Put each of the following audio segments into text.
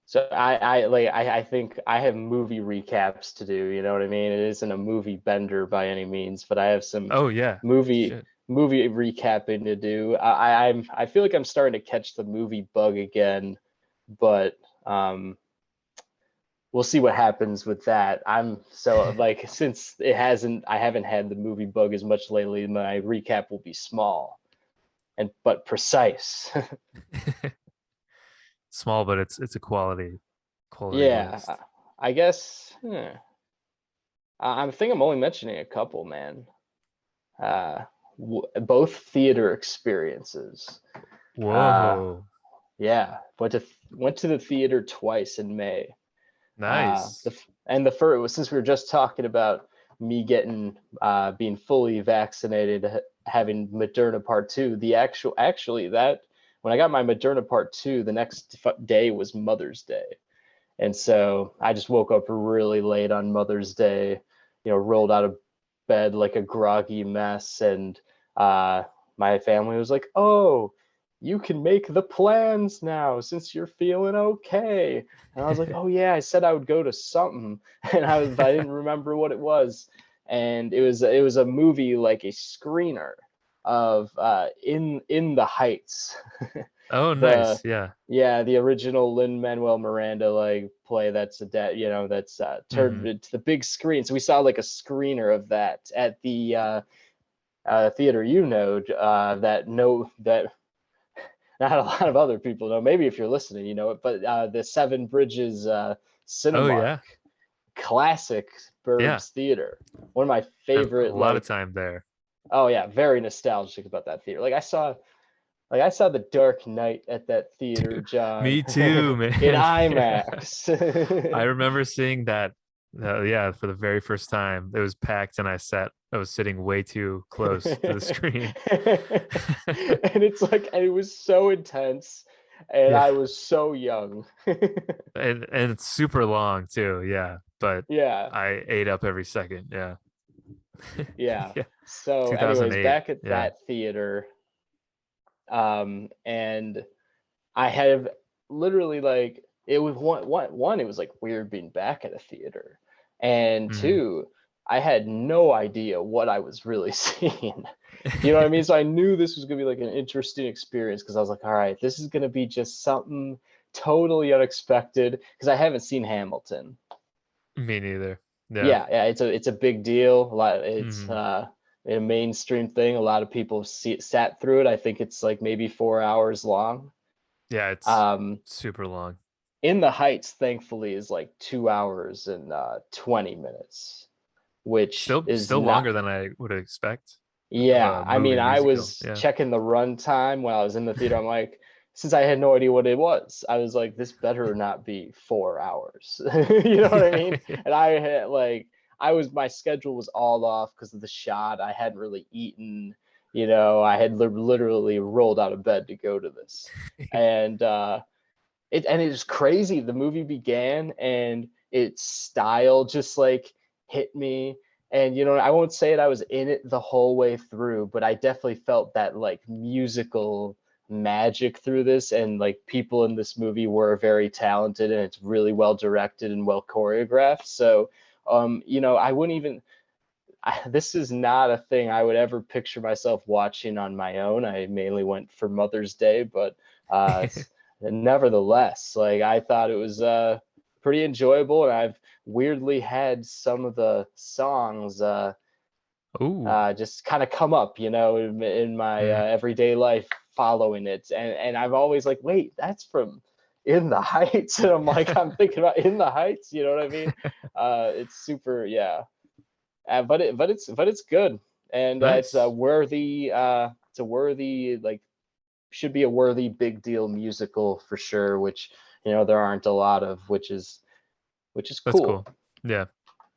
So I think I have movie recaps to do. You know what I mean? It isn't a movie bender by any means, but I have some Oh yeah. movie Shit. movie recapping to do. I feel like I'm starting to catch the movie bug again, but we'll see what happens with that. I'm so like since I haven't had the movie bug as much lately. My recap will be small and but precise. Small, but it's a quality Yeah, list. I guess. I think I'm only mentioning a couple, man. Uh, both theater experiences. Uh, Whoa. yeah, went to the theater twice in May. Nice. The first was since we were just talking about me getting being fully vaccinated, having Moderna Part Two. The actually that when I got my Moderna Part Two, the next day was Mother's Day. And so I just woke up really late on Mother's Day, rolled out of bed like a groggy mess. And my family was like, "Oh, you can make the plans now since you're feeling okay." And I was like, "Oh, yeah, I said I would go to something." And I didn't remember what it was. And it was a movie, like a screener of In the Heights. Oh, the nice. Yeah. yeah, the original Lin-Manuel Miranda like play that's that's turned Hmm. into the big screen. So we saw like a screener of that at the theater, that know that not a lot of other people know. Maybe if you're listening, you know it, but the Seven Bridges Oh Cinemark, yeah. classic Yeah. Burbs theater. One of my A favorite, lot of like, time there. oh yeah, very nostalgic about that theater. I saw The Dark Knight at that theater, Dude, John, me too, in man. Yeah. I IMAX. remember seeing that yeah, for the very first time. It was packed and I was sitting way too close to the screen. And it was so intense, and Yeah. I was so young. And it's super long too. Yeah. But Yeah, I ate up every second. Yeah. yeah. Yeah. So, anyways, 2008. back at Yeah. that theater, and I have literally like it was one, it was like weird being back at a theater, and Mhm. two, I had no idea what I was really seeing. You know what I mean? So I knew this was gonna be like an interesting experience because I was like, all right, this is gonna be just something totally unexpected because I haven't seen Hamilton. Me neither. Yeah. Yeah, it's a big deal. It's Hmm. a mainstream thing. A lot of people sat through it. I think it's like maybe 4 hours long. Yeah, it's Um, super long. In the Heights, thankfully, is like 2 hours and 20 minutes, which is Still longer not. than I would expect of Yeah, a I mean, movie I musical. was Yeah. checking the run time when I was in the theater. I'm like, since I had no idea what it was, I was like, this better not be 4 hours. You know what I Yeah. mean? Yeah. And my schedule was all off because of the shot. I hadn't really eaten. I had literally rolled out of bed to go to this, and it was crazy. The movie began and its style just like hit me. And I won't say it, I was in it the whole way through, but I definitely felt that like musical magic through this, and like people in this movie were very talented, and it's really well directed and well choreographed. So I wouldn't even this is not a thing I would ever picture myself watching on my own. I mainly went for Mother's Day, but nevertheless, like I thought it was pretty enjoyable, and I've weirdly had some of the songs Ooh. just kind of come up, in my Mm. everyday life following it, and I've always like, wait, that's from In the Heights, and I'm thinking about In the Heights, you know what I mean? It's super, yeah. But it's good, and Nice. it's a worthy, like, should be a worthy big deal musical for sure, which there aren't a lot of, which is That's cool. cool. Yeah.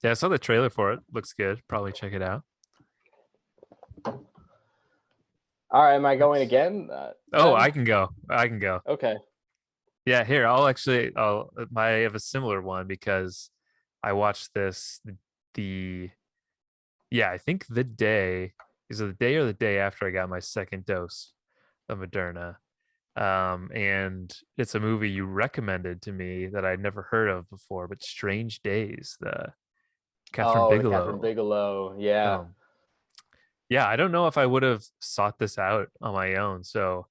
Yeah, I saw the trailer for it. Looks good. Probably check it out. All right, am I going Nice. again, Oh, then? I can go. I can go. Okay. Yeah, here, I have a similar one because I watched this the yeah, I think the day is it the day or the day after I got my second dose of Moderna. And it's a movie you recommended to me that I'd never heard of before, but Strange Days, the Catherine Oh, the Catherine Bigelow Bigelow. Yeah. film. Yeah, I don't know if I would have sought this out on my own. So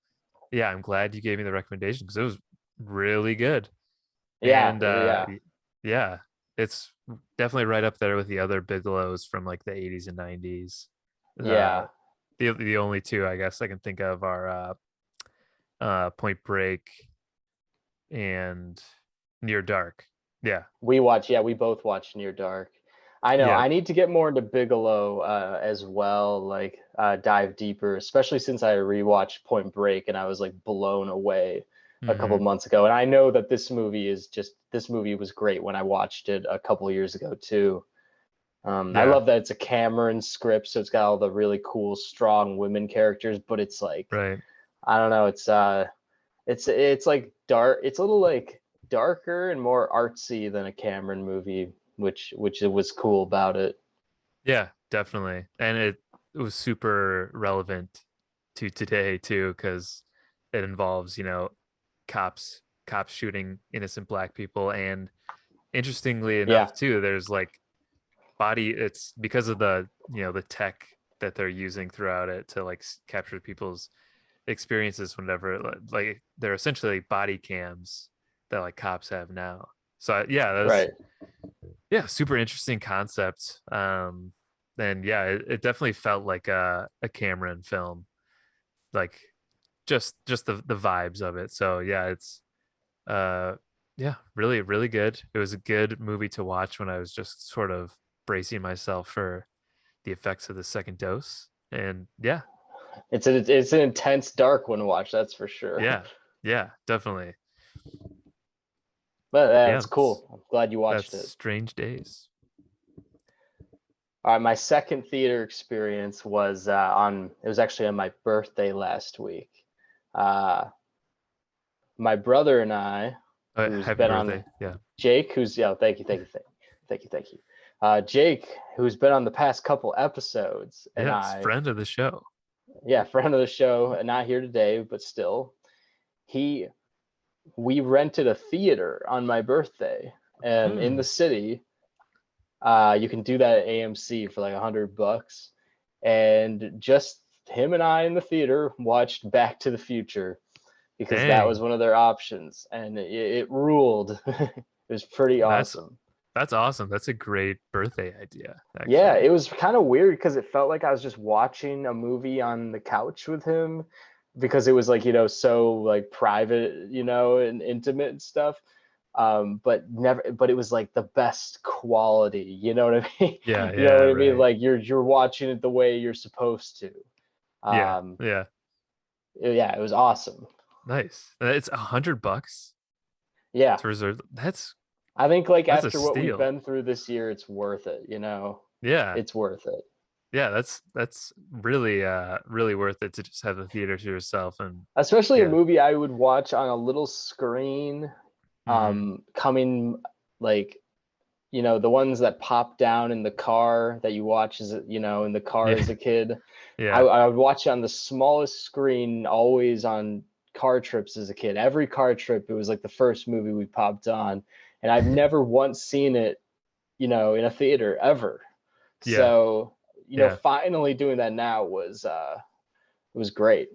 yeah, I'm glad you gave me the recommendation because it was really good. Yeah. And Yeah. yeah, it's definitely right up there with the other Bigelows from like the 80s and 90s. Uh, Yeah. the only two I guess I can think of are Point Break and Near Dark. Yeah, We both watched Near Dark. I know. yeah, I need to get more into Bigelow as well, like dive deeper, especially since I rewatched Point Break and I was like blown away a couple hmm, months ago. And I know that this movie was great when I watched it a couple years ago too. I yeah, love that it's a Cameron script, so it's got all the really cool, strong women characters, but it's like right. I don't know, it's like dark. It's a little like darker and more artsy than a Cameron movie, which it was cool about it. Yeah, definitely. And it was super relevant to today too, because it involves, cops shooting innocent black people. And interestingly Yeah, enough, too, there's like it's because of the tech that they're using throughout it to like capture people's experiences whenever like they're essentially body cams that like cops have now. So yeah, that was right. yeah, super interesting concept. And yeah, it definitely felt like a Cameron film, like just the vibes of it. So yeah, it's uh yeah, really really good. It was a good movie to watch when I was just sort of bracing myself for the effects of the second dose. And yeah, It's an intense, dark one to watch, that's for sure. yeah, yeah, definitely. But Yeah, that's cool. I'm glad you watched that's it. Strange Days. All right, my second theater experience was it was actually on my birthday last week. Uh, my brother and I, who's Happy been on birthday. Yeah. Jake, who's yeah, thank you. Jake, who's been on the past couple episodes, and Yes, I, friend of the show. yeah, friend of the show, and not here today, but still, he, we rented a theater on my birthday, in Hmm. the city. You can do that at AMC for like $100, and just him and I in the theater watched Back to the Future because that was Dang. one of their options, and it ruled. It was pretty That's awesome. That's awesome. That's a great birthday idea, Yeah, actually. it was kind of weird because it felt like I was just watching a movie on the couch with him because it was like, so like private, and intimate and stuff. But it was like the best quality, you know what I mean? Yeah, You know yeah, what I mean? right. Like you're watching it the way you're supposed to. Yeah, Um, yeah. yeah, it was awesome. Nice. It's $100 Yeah. to reserve. I think like That's a after what we've steal. been through this year, it's worth it, Yeah. It's worth it. Yeah, that's really really worth it to just have the theater to yourself and Especially a yeah. movie I would watch on a little screen, Hmm. coming like, the ones that pop down in the car that you watch in the car Yeah. as a kid. I, Yeah. I would watch it on the smallest screen always on car trips as a kid. Every car trip, it was like the first movie we popped on, and I've never once seen it, in a theater ever. Yeah. So, Yeah. finally doing that now was great.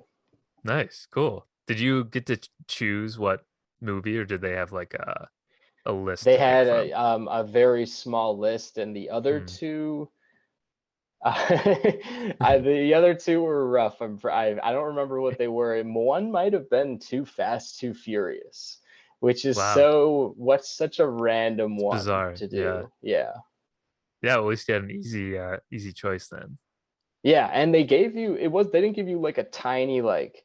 Nice. Cool. Did you get to choose what movie or did they have like a list They to pick had from? a very small list, and the other Hmm. two, the other two were rough. I don't remember what they were. And one might have been Too Fast, Too Furious, which is Wow. what's such a random It's one bizarre. to Yeah. do. Yeah. Yeah, well, at least you had an easy choice then. Yeah, and they didn't give you like a tiny like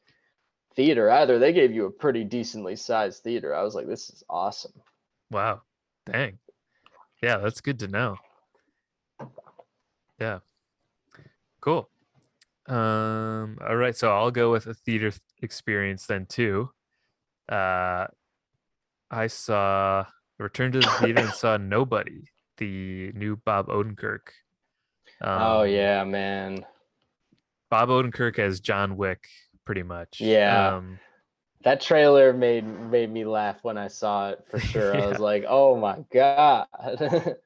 theater either. They gave you a pretty decently sized theater. I was like, this is awesome. Wow. Dang. Yeah, that's good to know. Yeah. Cool. All right, so I'll go with a theater experience then too. Uh I saw returned to the theater and saw Nobody, the new Bob Odenkirk. Oh Um yeah, man. Bob Odenkirk as John Wick, pretty much. Yeah. That trailer made me laugh when I saw it for sure. I was Yeah. like, oh my god.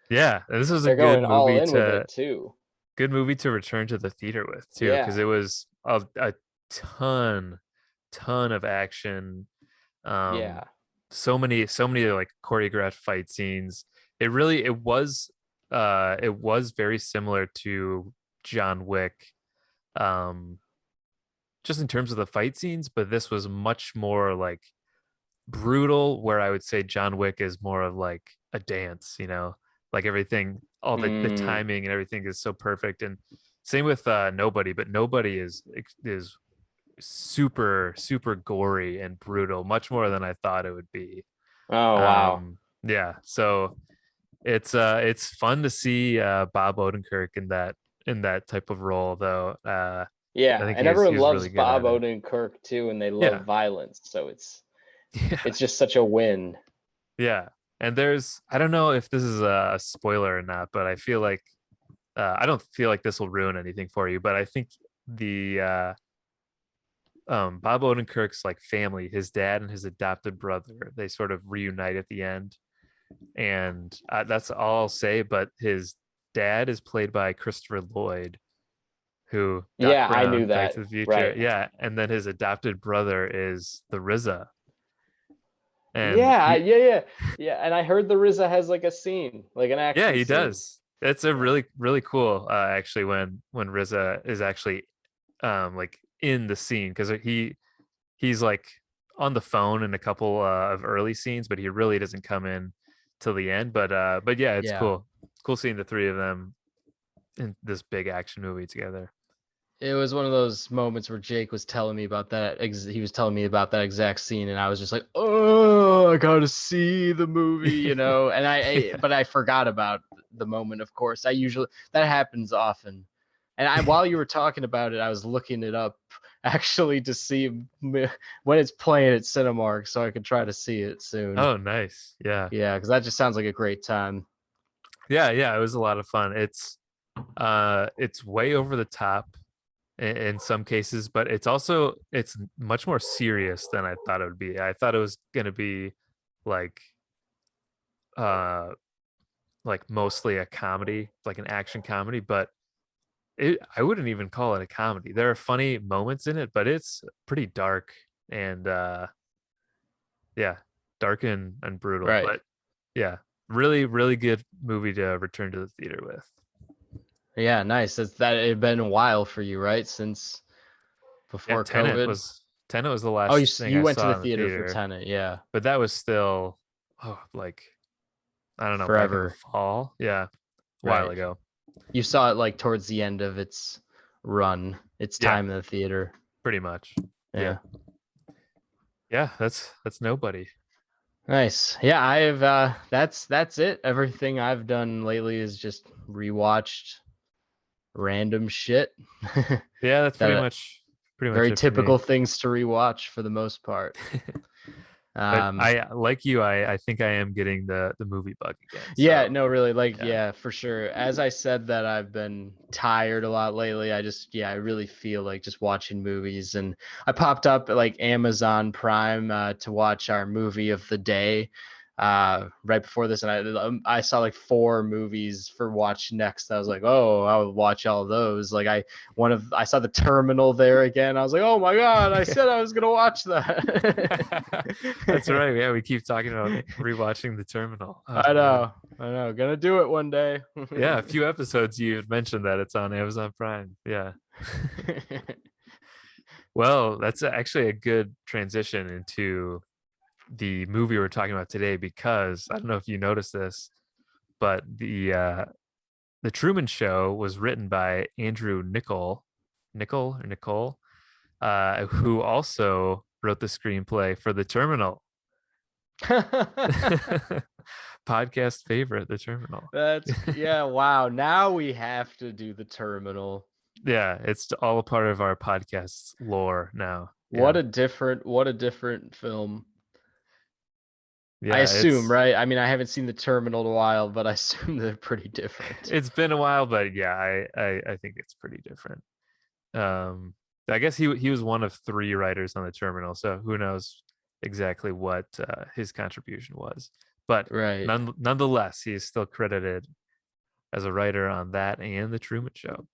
Yeah, and this was a They're good going all movie in with to it too. return to the theater with too, because Yeah. it was a ton of action. um Yeah. so many like choreographed fight scenes. It was very similar to John Wick, um just in terms of the fight scenes, but this was much more like brutal, where I would say John Wick is more of like a dance, like everything, all the Mm. timing and everything is so perfect. And same with Nobody, but Nobody is super gory and brutal, much more than I thought it would be. Oh wow. Yeah, so it's fun to see Bob Odenkirk in that type of role, though. I Yeah, think and he everyone was loves really good Bob at it. Odenkirk too, and they love Yeah. violence, so Yeah. it's just such a win. Yeah. And I don't know if this is a spoiler or not, but I don't feel like this will ruin anything for you, but I think the Bob Odenkirk's like family, his dad and his adopted brother, they sort of reunite at the end. And that's all I'll say. But his dad is played by Christopher Lloyd, who Doc Yeah, I knew Brown, Back that. to the Future. Right. Yeah. And then his adopted brother is the RZA. And Yeah, he, yeah, yeah. Yeah, and I heard the RZA has like a scene, like an yeah, action he scene. does. It's a Yeah. really cool, actually, when RZA is actually like in the scene, because he's like on the phone in a couple of early scenes, but he really doesn't come in till the end. But yeah, it's Yeah. cool seeing the three of them in this big action movie together. It was one of those moments where Jake was telling me about that. He was telling me about that exact scene, and I was just like, "Oh, I gotta see the movie," you know. And Yeah. but I forgot about the moment. Of course, I usually that happens often. And while you were talking about it, I was looking it up actually to see when it's playing at Cinemark, so I could try to see it soon. Oh, nice. Yeah. Yeah, because that just sounds like a great time. Yeah, it was a lot of fun. It's way over the top in some cases, but it's much more serious than I thought it would be. I thought it was going to be like uh like mostly a comedy, like an action comedy, but I wouldn't even call it a comedy. There are funny moments in it, but it's pretty dark and yeah, dark and brutal. Right. But yeah, really good movie to return to the theater with. Yeah, nice. It had been a while for you, right? Since Yeah, before COVID. Tenet was the Oh, last thing you I went to the saw in the theater for theater, Tenet, yeah, but that was still like I don't know, back in the forever. fall. Yeah, a while Right. ago. You saw it like towards the end of its run, its Yeah, time in the theater. pretty much. Yeah. Yep. Yeah, that's Nobody. Nice. Yeah, I've that's it. Everything I've done lately is just rewatched random shit. Yeah, that's That pretty much very it for me. typical things to rewatch for the most part. But Um, I like you. I think I am getting the movie bug again. Yeah, So no, really, like, yeah, yeah, for sure. As I said that I've been tired a lot lately, I really feel like just watching movies. And I popped up at like Amazon Prime to watch our movie of the day right before this, and I saw like four movies for watch next. I was like, oh, I'll watch all of those. Like I saw The Terminal there again. I was like, oh my god, I said I was gonna watch that's that. right. Yeah, we keep talking about rewatching The Terminal. Oh man. I know. Gonna do it one day. Yeah, a few episodes you had mentioned that it's on Amazon Prime. Yeah. Well, that's actually a good transition into the movie we're talking about today, because I don't know if you noticed this, but the Truman Show was written by Andrew Nicol, who also wrote the screenplay for The Terminal. Podcast favorite, The Terminal. Yeah, wow. Now we have to do The Terminal. Yeah, it's all a part of our podcast's lore now. What Yeah. what a different film. I Yeah, assume, right? I mean, I haven't seen The Terminal in a while, but I assume they're pretty different. it's been a while, but yeah, I think it's pretty different. Um, I guess he was one of three writers on The Terminal, so who knows exactly what his contribution was. But Right. nonetheless, he is still credited as a writer on that and the Truman Show.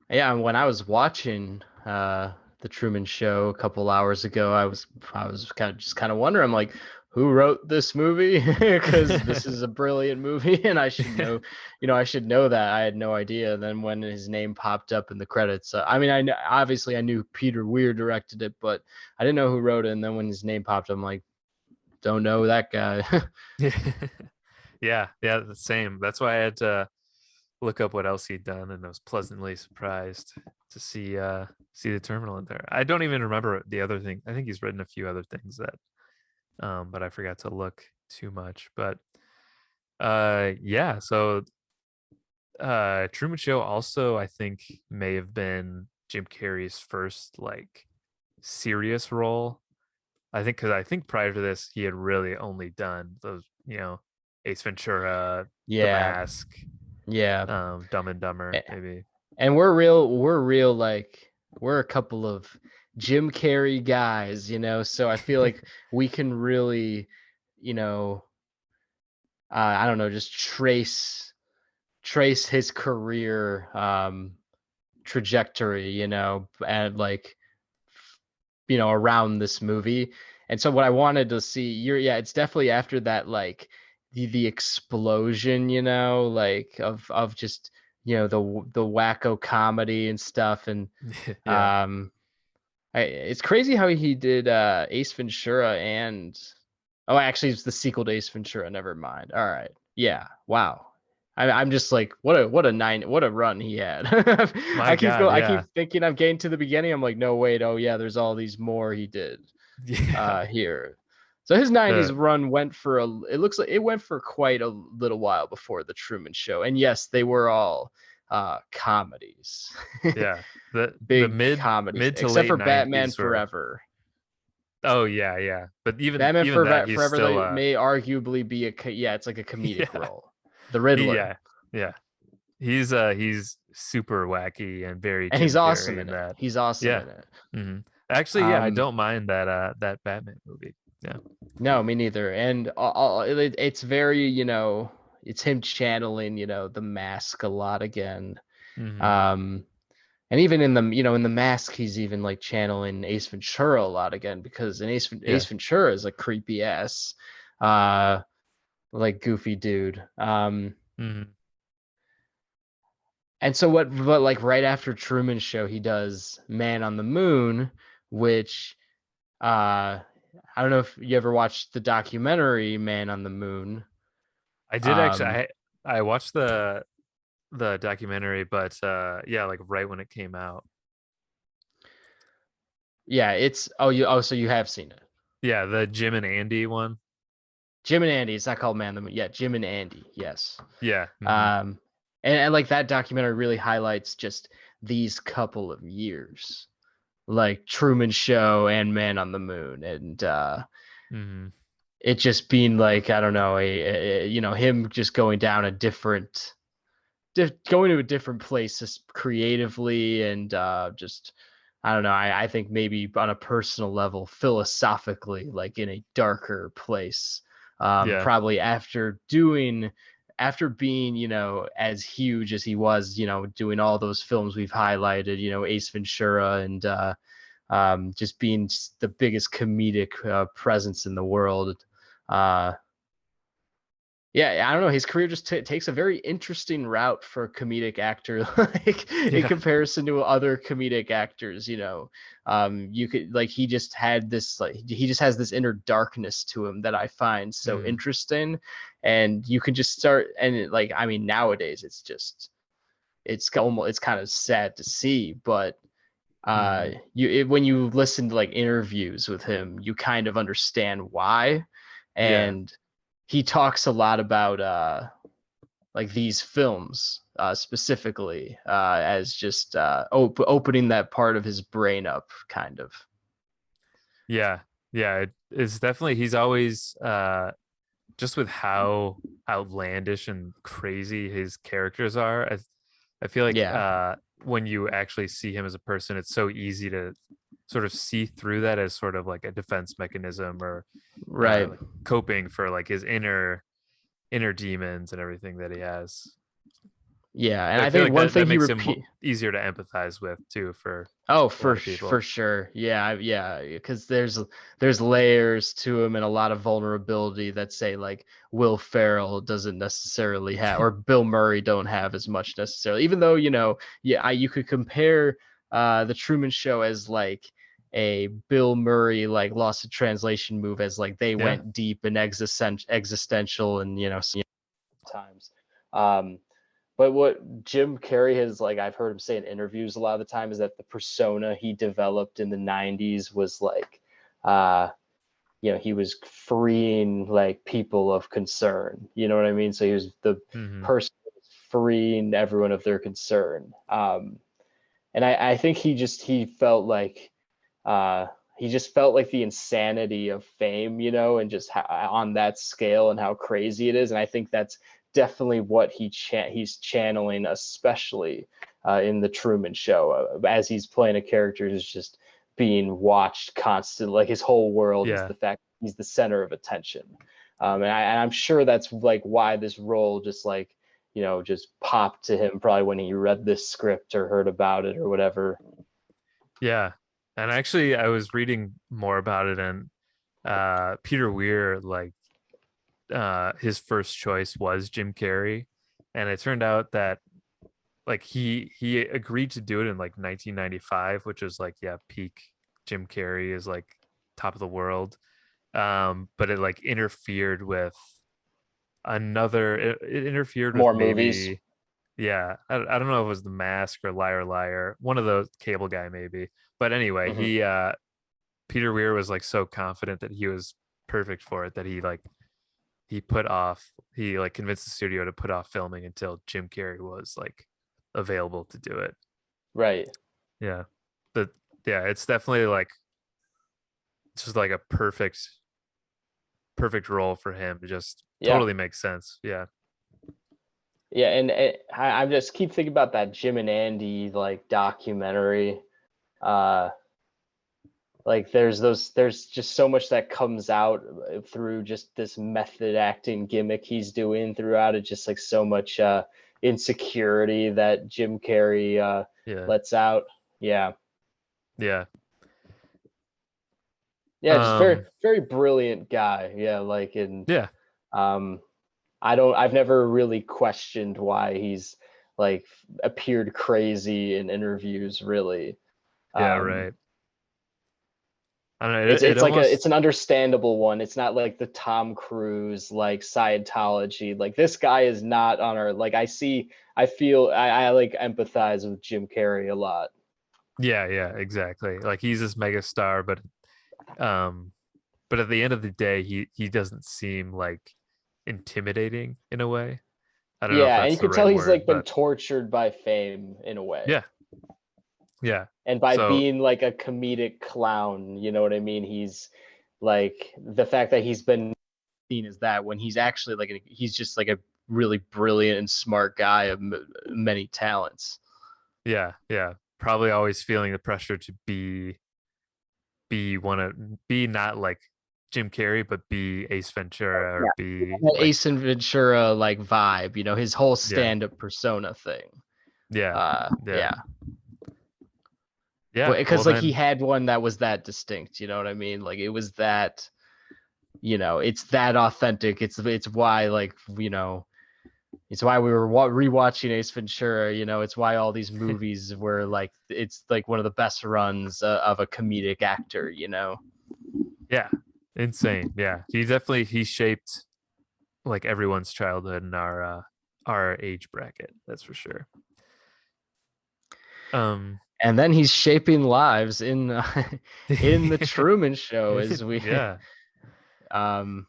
Yeah, and when I was watching the Truman Show a couple hours ago, I was kind of wondering, I'm like, who wrote this movie? Because this is a brilliant movie, and I should know, I should know that. I had no idea. And then when his name popped up in the credits, I mean, obviously I knew Peter Weir directed it, but I didn't know who wrote it. And then when his name popped up, I'm like, don't know that guy. Yeah, the same. That's why I had to look up what else he'd done, and I was pleasantly surprised to see the terminal in there. I don't even remember the other thing. I think he's written a few other things that but I forgot to look too much. But yeah, so Truman Show also I think may have been Jim Carrey's first like serious role. I think prior to this he had really only done those, Ace Ventura, The Yeah, Mask, yeah. Dumb and Dumber, A- maybe. And we're real like we're a couple of Jim Carrey guys, so I feel like we can really, you know, I don't know, just trace his career trajectory, and like around this movie. And so what I wanted to see, yeah, it's definitely after that, like the explosion, like of just the wacko comedy and stuff. And Yeah. um it's crazy how he did Ace Ventura and oh, actually it's the sequel to Ace Ventura, never mind. All right, yeah, wow. I'm just like, what a run he had. My God, I keep yeah. thinking I'm getting to the beginning. I'm like, no, wait, oh yeah, there's all these more he did Yeah. here. So his 90s The run went for it looks like it went for quite a little while before the Truman Show. And yes, they were all comedies. yeah. The Big mid comedies, mid to except late for Batman 90s were, Forever. oh yeah, yeah. But Batman even that he's Forever still may arguably be yeah, it's like a comedic yeah. role. The Riddler, Yeah. Yeah. He's super wacky and very and he's Jim awesome Carrey in in it. that. He's awesome Yeah. in it. hmm Actually, yeah, I Um, don't mind that Batman movie. Yeah. no, me neither. And it's very, it's him channeling, the mask a lot again. hmm Um, and even in the mask, he's even like channeling Ace Ventura a lot again, because in Ace Yeah. Ventura is a creepy ass, uh, like goofy dude. hmm And so but like right after Truman Show, he does Man on the Moon, which I don't know if you ever watched the documentary Man on the Moon. I did actually. Um, I watched the documentary, but yeah, like right when it came out. yeah, it's so you have seen it. Yeah, the Jim and Andy one. Jim and Andy. It's not called Man on the Moon. Yeah, Jim and Andy. Yes. Yeah. Um, and like that documentary really highlights just these couple of years, like Truman Show and Man on the Moon, and hmm it just being like, I don't know, him just going down going to a different place just creatively, and just I don't know. I think maybe on a personal level, philosophically, like in a darker place. Yeah. Probably after being, as huge as he was, doing all those films we've highlighted, Ace Ventura, and just being the biggest comedic presence in the world. Uh, yeah, I don't know. His career just takes a very interesting route for a comedic actor, like in Yeah. comparison to other comedic actors. You could like he just has this inner darkness to him that I find so Mm. interesting, and you can just start and like I mean nowadays it's kind of sad to see, but hmm when you listen to like interviews with him, you kind of understand why, Yeah. and he talks a lot about like these films specifically as just opening that part of his brain up, kind of. Yeah. Yeah. It's definitely he's always just with how outlandish and crazy his characters are. I feel like Yeah, when you actually see him as a person, it's so easy to sort of see through that as sort of like a defense mechanism, or Right. like coping for like his inner demons and everything that he has. Yeah, and I I feel think like one that thing he makes him repeat. easier to empathize with too for Oh, a lot for of for people. sure. Yeah, yeah, because there's layers to him and a lot of vulnerability that say like Will Ferrell doesn't necessarily have, or Bill Murray don't have as much necessarily. Even though, you could compare the Truman Show as like a Bill Murray like Lost in Translation move, as like they Yeah. went deep and existential and times. Um But what Jim Carrey has, like, I've heard him say in interviews a lot of the time, is that the persona he developed in the 90s was like, he was freeing like people of concern. You know what I mean? So he was the Hmm. person who was freeing everyone of their concern. And I think uh, he just felt like the insanity of fame, and just on that scale and how crazy it is. And I think that's definitely what he's channeling, especially in the Truman Show, as he's playing a character who's just being watched constantly. Like his whole world is Yeah. the fact he's the center of attention. And I'm sure that's like why this role just like, just popped to him probably when he read this script or heard about it or whatever. Yeah. And actually I was reading more about it, and Peter Weir, like his first choice was Jim Carrey. And it turned out that like he agreed to do it in like 1995, which was like, yeah, peak Jim Carrey is like top of the world. But it like interfered with it interfered with More movies. maybe, yeah, I don't know if it was The Mask or Liar Liar, one of those, Cable Guy maybe. But anyway, Hmm. Peter Weir was like so confident that he was perfect for it that he like convinced the studio to put off filming until Jim Carrey was like available to do it. Right. Yeah. But yeah, it's definitely like just like a perfect role for him. It just Yeah. totally makes sense. Yeah. Yeah, and I just keep thinking about that Jim and Andy like documentary. Uh, like there's just so much that comes out through just this method acting gimmick he's doing throughout it. Just like so much insecurity that Jim Carrey Yeah. lets out. Yeah, Yeah. yeah, just very Um very brilliant guy. Yeah, like and yeah. um, I've never really questioned why he's like appeared crazy in interviews really. Yeah, Um, right. I don't know. it's It it's like almost, it's an understandable one. It's not like the Tom Cruise like Scientology. Like this guy is not on our like I like empathize with Jim Carrey a lot. yeah, yeah, exactly. Like he's this mega star, um but at the end of the day, he doesn't seem like intimidating in a way. I don't know if Yeah, and you that's the can tell right he's word, like been but tortured by fame in a way. yeah, yeah. And by So being like a comedic clown, you know what I mean? He's like the fact that he's been seen as that when he's actually like he's just like a really brilliant and smart guy of many talents. yeah, yeah. Probably always feeling the pressure to be not like Jim Carrey, but be Ace Ventura, or be That like, Ace and Ventura like vibe, his whole yeah, stand-up persona thing. yeah, yeah, Yeah, yeah. Well because like he then, had one that was that distinct. You know what I mean? Like it was that, it's that authentic. It's why like it's why we were rewatching Ace Ventura. It's why all these movies were like it's like one of the best runs of a comedic actor. yeah, insane. Yeah, he shaped like everyone's childhood in our age bracket. That's for sure. Um, And then he's shaping lives in in the Truman Show as we yeah. um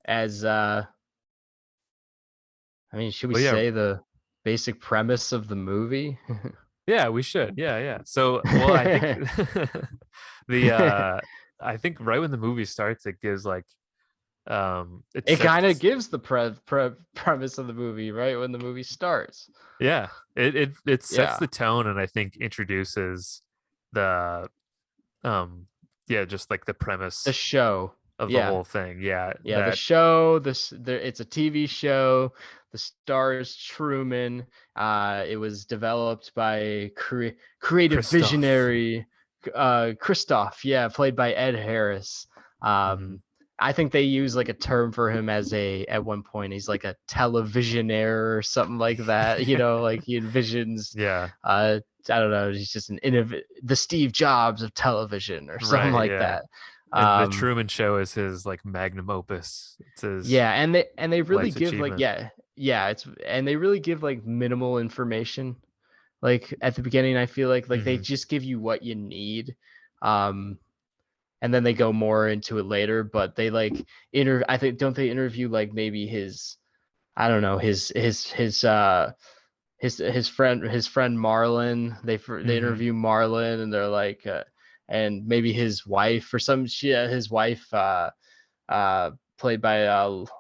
as I mean, should we Well, yeah, say the basic premise of the movie? yeah. We should. Yeah, yeah. So, well, I think the I think right when the movie starts, it gives like it It sets kind of gives the premise of the movie right when the movie starts. yeah, it sets Yeah. the tone, and I think introduces the just like the The premise show. of the Yeah. whole thing. Yeah, Yeah, the that show, it's a TV show. The star is Truman. It was developed by creative Christoph. visionary Christoph, yeah, played by Ed Harris. Mhm. I think they use like a term for him at one point he's like a televisionaire or something like that. Like he envisions Yeah, I don't know, he's just the Steve Jobs of television or something right. like Yeah, that. and the Um, Truman Show is his like magnum opus. It's his Yeah, and they really life's give like achievement. it's and they really give like minimal information. Like at the beginning, I feel like they Hmm. just give you what you need, um, and then they go more into it later. But they like I think don't they interview like maybe his I don't know his friend Marlon. They Hmm. interview Marlon and they're like and maybe his wife or some shit. His wife uh, played by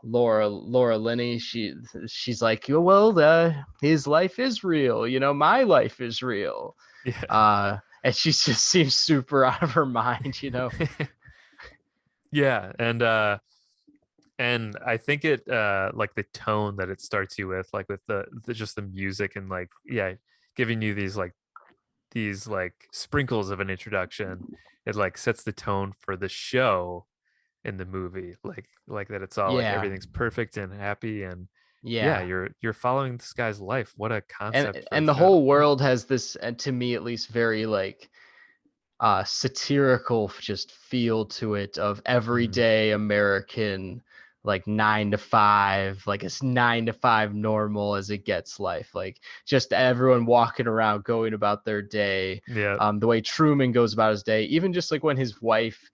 Laura Linney. She's like, well, his life is real. My life is real. Yeah. And she just seems super out of her mind. Yeah, and I think it like the tone that it starts you with, like with the just the music and like giving you these like sprinkles of an introduction. It like sets the tone for the show in the movie, like that it's all like Yeah, everything's perfect and happy, and yeah, yeah. you're following this guy's life. What a And concept for a and the show. whole world has this, and to me at least, very like satirical just feel to it of Hmm. everyday American like 9 to 5, like it's 9 to 5 normal as it gets life, like just everyone walking around going about their day, Yeah. the way Truman goes about his day, even just like when his wife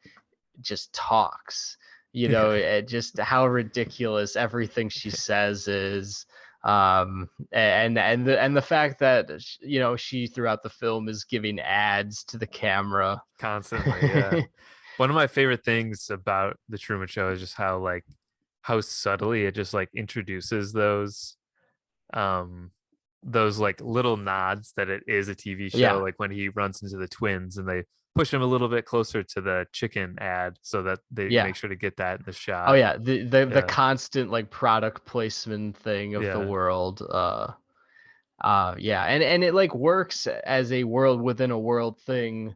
just talks, Yeah. just how ridiculous everything she says is, and the fact that she throughout the film is giving ads to the camera. Constantly, yeah. One of my favorite things about the Truman Show is just how subtly it just like introduces um those like little nods that it is a TV show, Yeah. like when he runs into the twins and they push him a little bit closer to the chicken ad so that they Yeah. make sure to get that in the Oh shot. yeah, the Yeah. constant like product placement thing of the Yeah. world. Yeah, and it like works as a world within a world thing.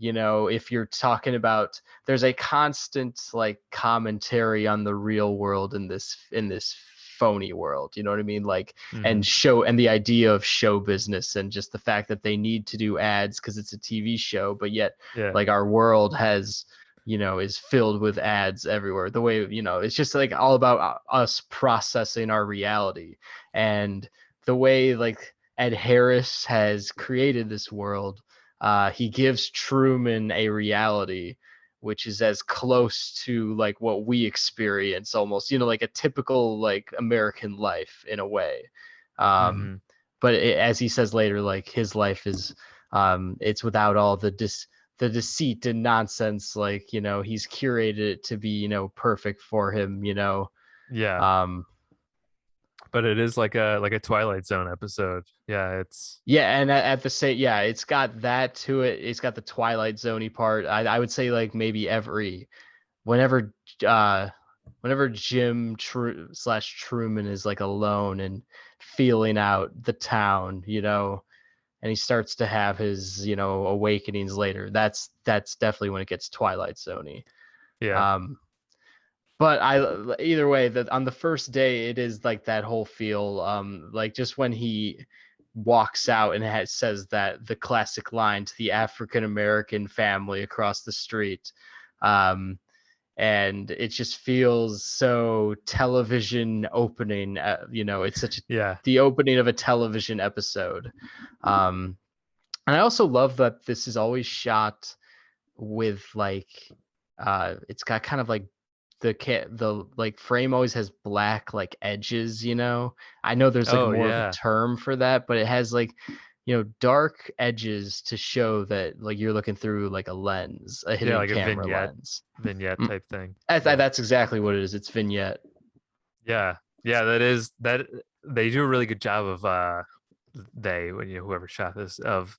If you're talking about, there's a constant like commentary on the real world in this phony world. You know what I mean? Like, Hmm. and the idea of show business and just the fact that they need to do ads because it's a TV show, but yet Yeah. like our world is filled with ads everywhere. The way it's just like all about us processing our reality, and the way like Ed Harris has created this world, he gives Truman a reality which is as close to like what we experience almost, like a typical like American life in a way. Um, Hmm. but as he says later, like his life is, it's without all the deceit and nonsense. Like, he's curated it to be, perfect for him. Yeah. Um, But it is like a Twilight Zone episode. Yeah, it's Yeah, and at the same, yeah, it's got that to it. It's got the Twilight Zoney part. I would say like maybe whenever uh whenever Jim slash Truman is like alone and feeling out the town, and he starts to have his awakenings later. That's definitely when it gets Twilight Zoney. yeah. Um, but either way, that on the first day it is like that whole feel, like just when he walks out and says that the classic line to the African American family across the street, um, and it just feels so television opening. It's such Yeah. the opening of a television episode. um, and I also love that this is always shot with like, it's got kind of like the like frame always has black like edges. I know there's like Oh more of a yeah. term for that, but it has like dark edges to show that like you're looking through like a lens, a Yeah, hidden like a camera vignette lens. vignette Mm, type thing. that's, Yeah. that's exactly what it is. It's vignette. Yeah. Yeah, that is that they do a really good job of when whoever shot this of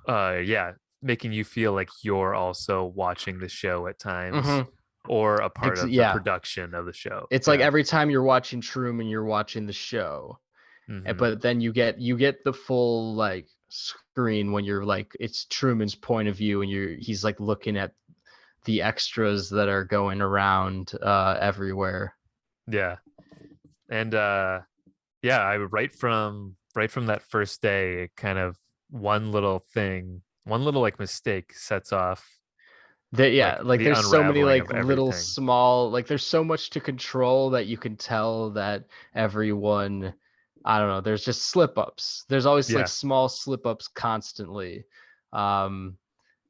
yeah, making you feel like you're also watching the show at times Mm-hmm. or a part of the Yeah. production of the show. It's like Yeah. every time you're watching Truman, you're watching the show. Hmm. But then you get the full like screen when you're like it's Truman's point of view and he's like looking at the extras that are going around everywhere. Yeah. And yeah, I right from that first day, kind of one little like mistake sets off Yeah, like like the there's so many unraveling like of little everything. small like there's so much to control that you can tell that everyone, I don't know, there's just slip ups. There's always like Yeah. small slip ups constantly. Um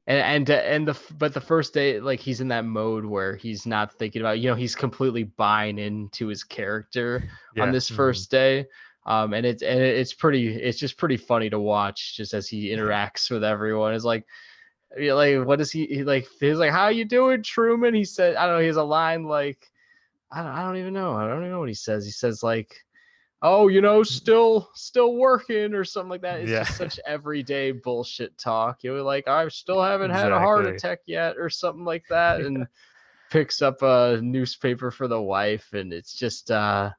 but the first day like he's in that mode where he's not thinking about, he's completely buying into his character on Yeah. this first day. It's just pretty funny to watch just as he interacts with everyone. It's like what is he's like, how you doing, Truman? He said, I don't know, he has a line like I don't even know. I don't even know what he says. He says like, oh, still working or something like that. It's Yeah. just such everyday bullshit talk. You know, like I still haven't had a heart Exactly. attack yet or something like that, Yeah. and picks up a newspaper for the wife, and it's just yeah,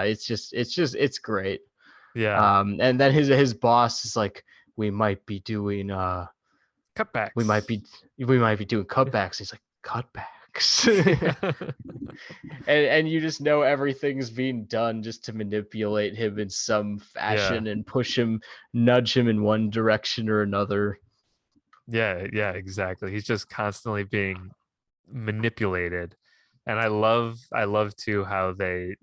it's great. Yeah. And then his boss is like, we might be doing we might Cutbacks. be we might be doing cutbacks. He's like, cutbacks. And you just know everything's being done just to manipulate him in some Yeah. fashion and nudge him in one direction or another. Yeah. Yeah. Exactly. He's just constantly being manipulated. And I love too how they,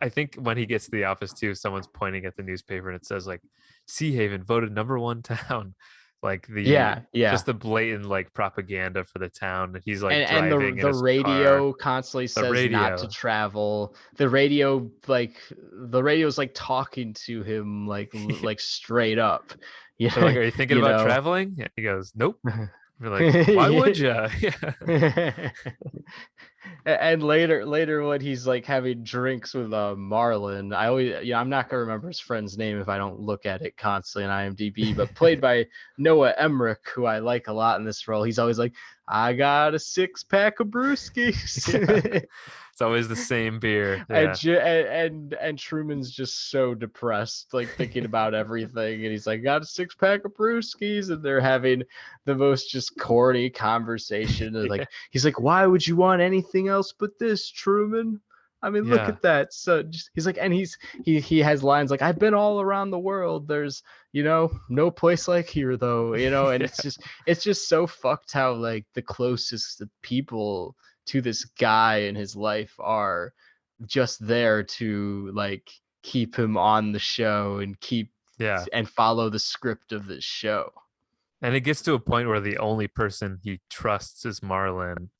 I think when he gets to the office too, someone's pointing at the newspaper and it says like Seahaven voted #1 town. Like the Yeah, yeah. just the blatant like propaganda for the town. He's like And driving in the his car. radio constantly The says not to radio. travel. The radio's like talking to him like straight up. They're like, Yeah, "Are you thinking you about know. traveling?" And he goes, "Nope." We're like, "Why would you?" Yeah. And later when he's like having drinks with Marlon, I always, I'm not gonna remember his friend's name if I don't look at it constantly on IMDb, but played by Noah Emmerich, who I like a lot in this role. He's always like, I got a 6-pack of Yeah. brewskis. It's always the same beer. and, Yeah. and Truman's just so depressed, like thinking about everything, and he's like, got a 6-pack of brewskis, and they're having the most just corny conversation. And like, he's like, why would you want anything else but this, Truman? I mean, look Yeah. at that. So he's like, and he has lines like, I've been all around the world. There's, no place like here though, and Yeah. it's just so fucked how like the closest people to this guy in his life are just there to like keep him on the show and keep Yeah. and follow the script of this show. And it gets to a point where the only person he trusts is Marlon.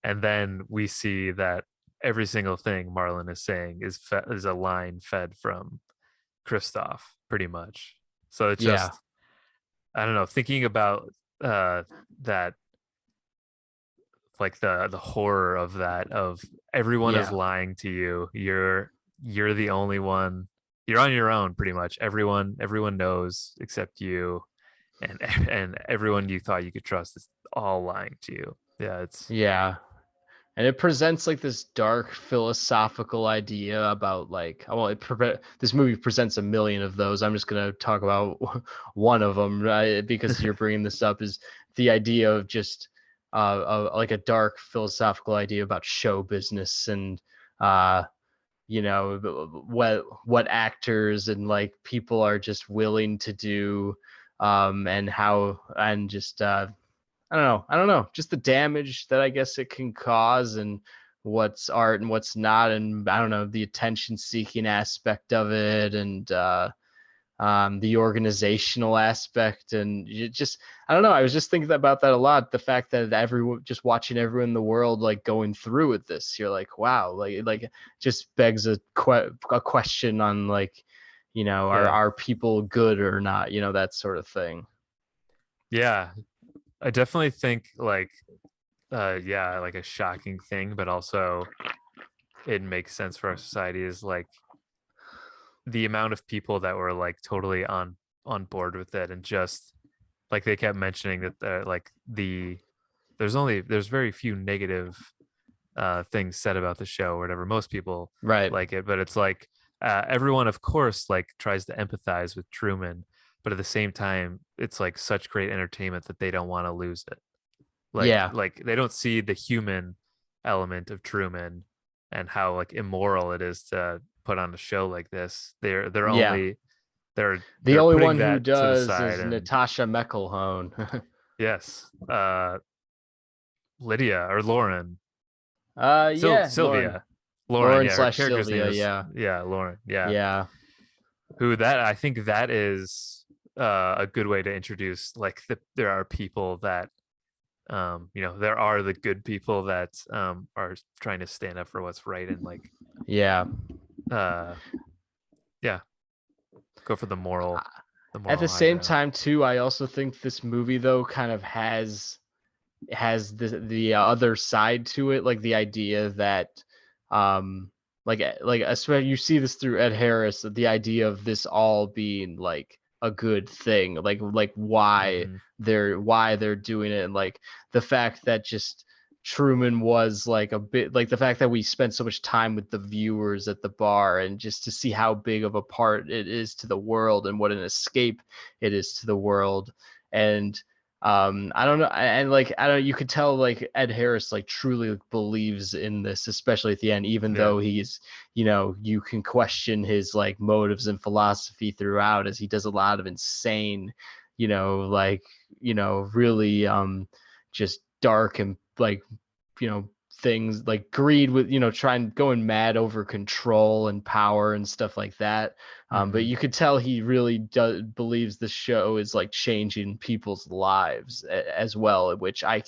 And then we see that every single thing Marlon is saying is a line fed from Christoph, pretty much. So it's Yeah. just, I don't know, thinking about that, like the horror of that, of everyone is Yeah. lying to you. You're the only one. You're on your own, pretty much. Everyone knows except you, and and everyone you thought you could trust is all lying to you. Yeah, it's Yeah. And it presents like this dark philosophical idea about like, well, this movie presents a million of those. I'm just gonna talk about one of them, right? Because you're bringing this up, is the idea of just like a dark philosophical idea about show business and uh what actors and like people are just willing to do, and how, and just I don't know, just the damage that I guess it can cause, and what's art and what's not, and I don't know, the attention seeking aspect of it, and the organizational aspect, and you just, I don't know, I was just thinking about that a lot, the fact that everyone, just watching everyone in the world like going through with this, you're like, wow, like just begs a question on like, are yeah, people good or not, that sort of thing. yeah. I definitely think like yeah, like a shocking thing, but also it makes sense for our society is like the amount of people that were like totally on board with it and just like they kept mentioning that there's very few negative things said about the show or whatever. Most people Right. like it, but it's like everyone, of course, like tries to empathize with Truman, but at the same time, it's like such great entertainment that they don't want to lose it. Yeah. Like they don't see the human element of Truman and how like immoral it is to put on a show like this. They're Yeah. only they're The they're only putting one who that to the does side. is And Natasha McElhone. yes, Lydia or Lauren, Yeah, Sylvia, Lauren, Lauren yeah, her slash character's name Sylvia. is, Yeah. yeah, Lauren, yeah. Yeah. Who that I think that is a good way to introduce like there are people that there are the good people that are trying to stand up for what's right and like Yeah. uh yeah, go for the At moral the high same ground. time, too, I also think this movie though kind of has the other side to it, like the idea that um like especially you see this through Ed Harris, the idea of this all being like a good thing, like Mm-hmm. why they're doing it, and like the fact that just Truman was like a bit like the fact that we spent so much time with the viewers at the bar, and just to see how big of a part it is to the world and what an escape it is to the world. And I don't know, and like I don't, you could tell like Ed Harris like truly believes in this, especially at the end, even Yeah. though he's, you can question his like motives and philosophy throughout, as he does a lot of insane, like, really just dark and like, things like greed with, trying going mad over control and power and stuff like that. But Mm-hmm. you could tell he really believes the show is like changing people's lives as well, which I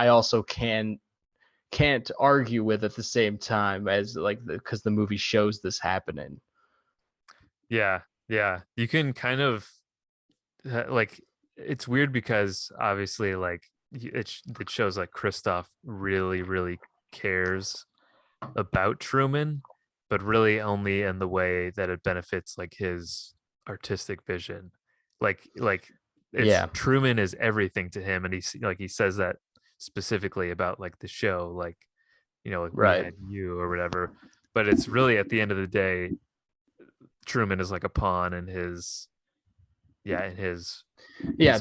also can't argue with at the same time, as like because the movie shows this happening. Yeah, yeah, you can kind of like it's weird because obviously like it shows like Christoph really cares about Truman, but really only in the way that it benefits like his artistic vision. Like it's Yeah. Truman is everything to him, and he says that specifically about like the show, like we Right. had you or whatever. But it's really at the end of the day, Truman is like a pawn in his Yeah, piece of art.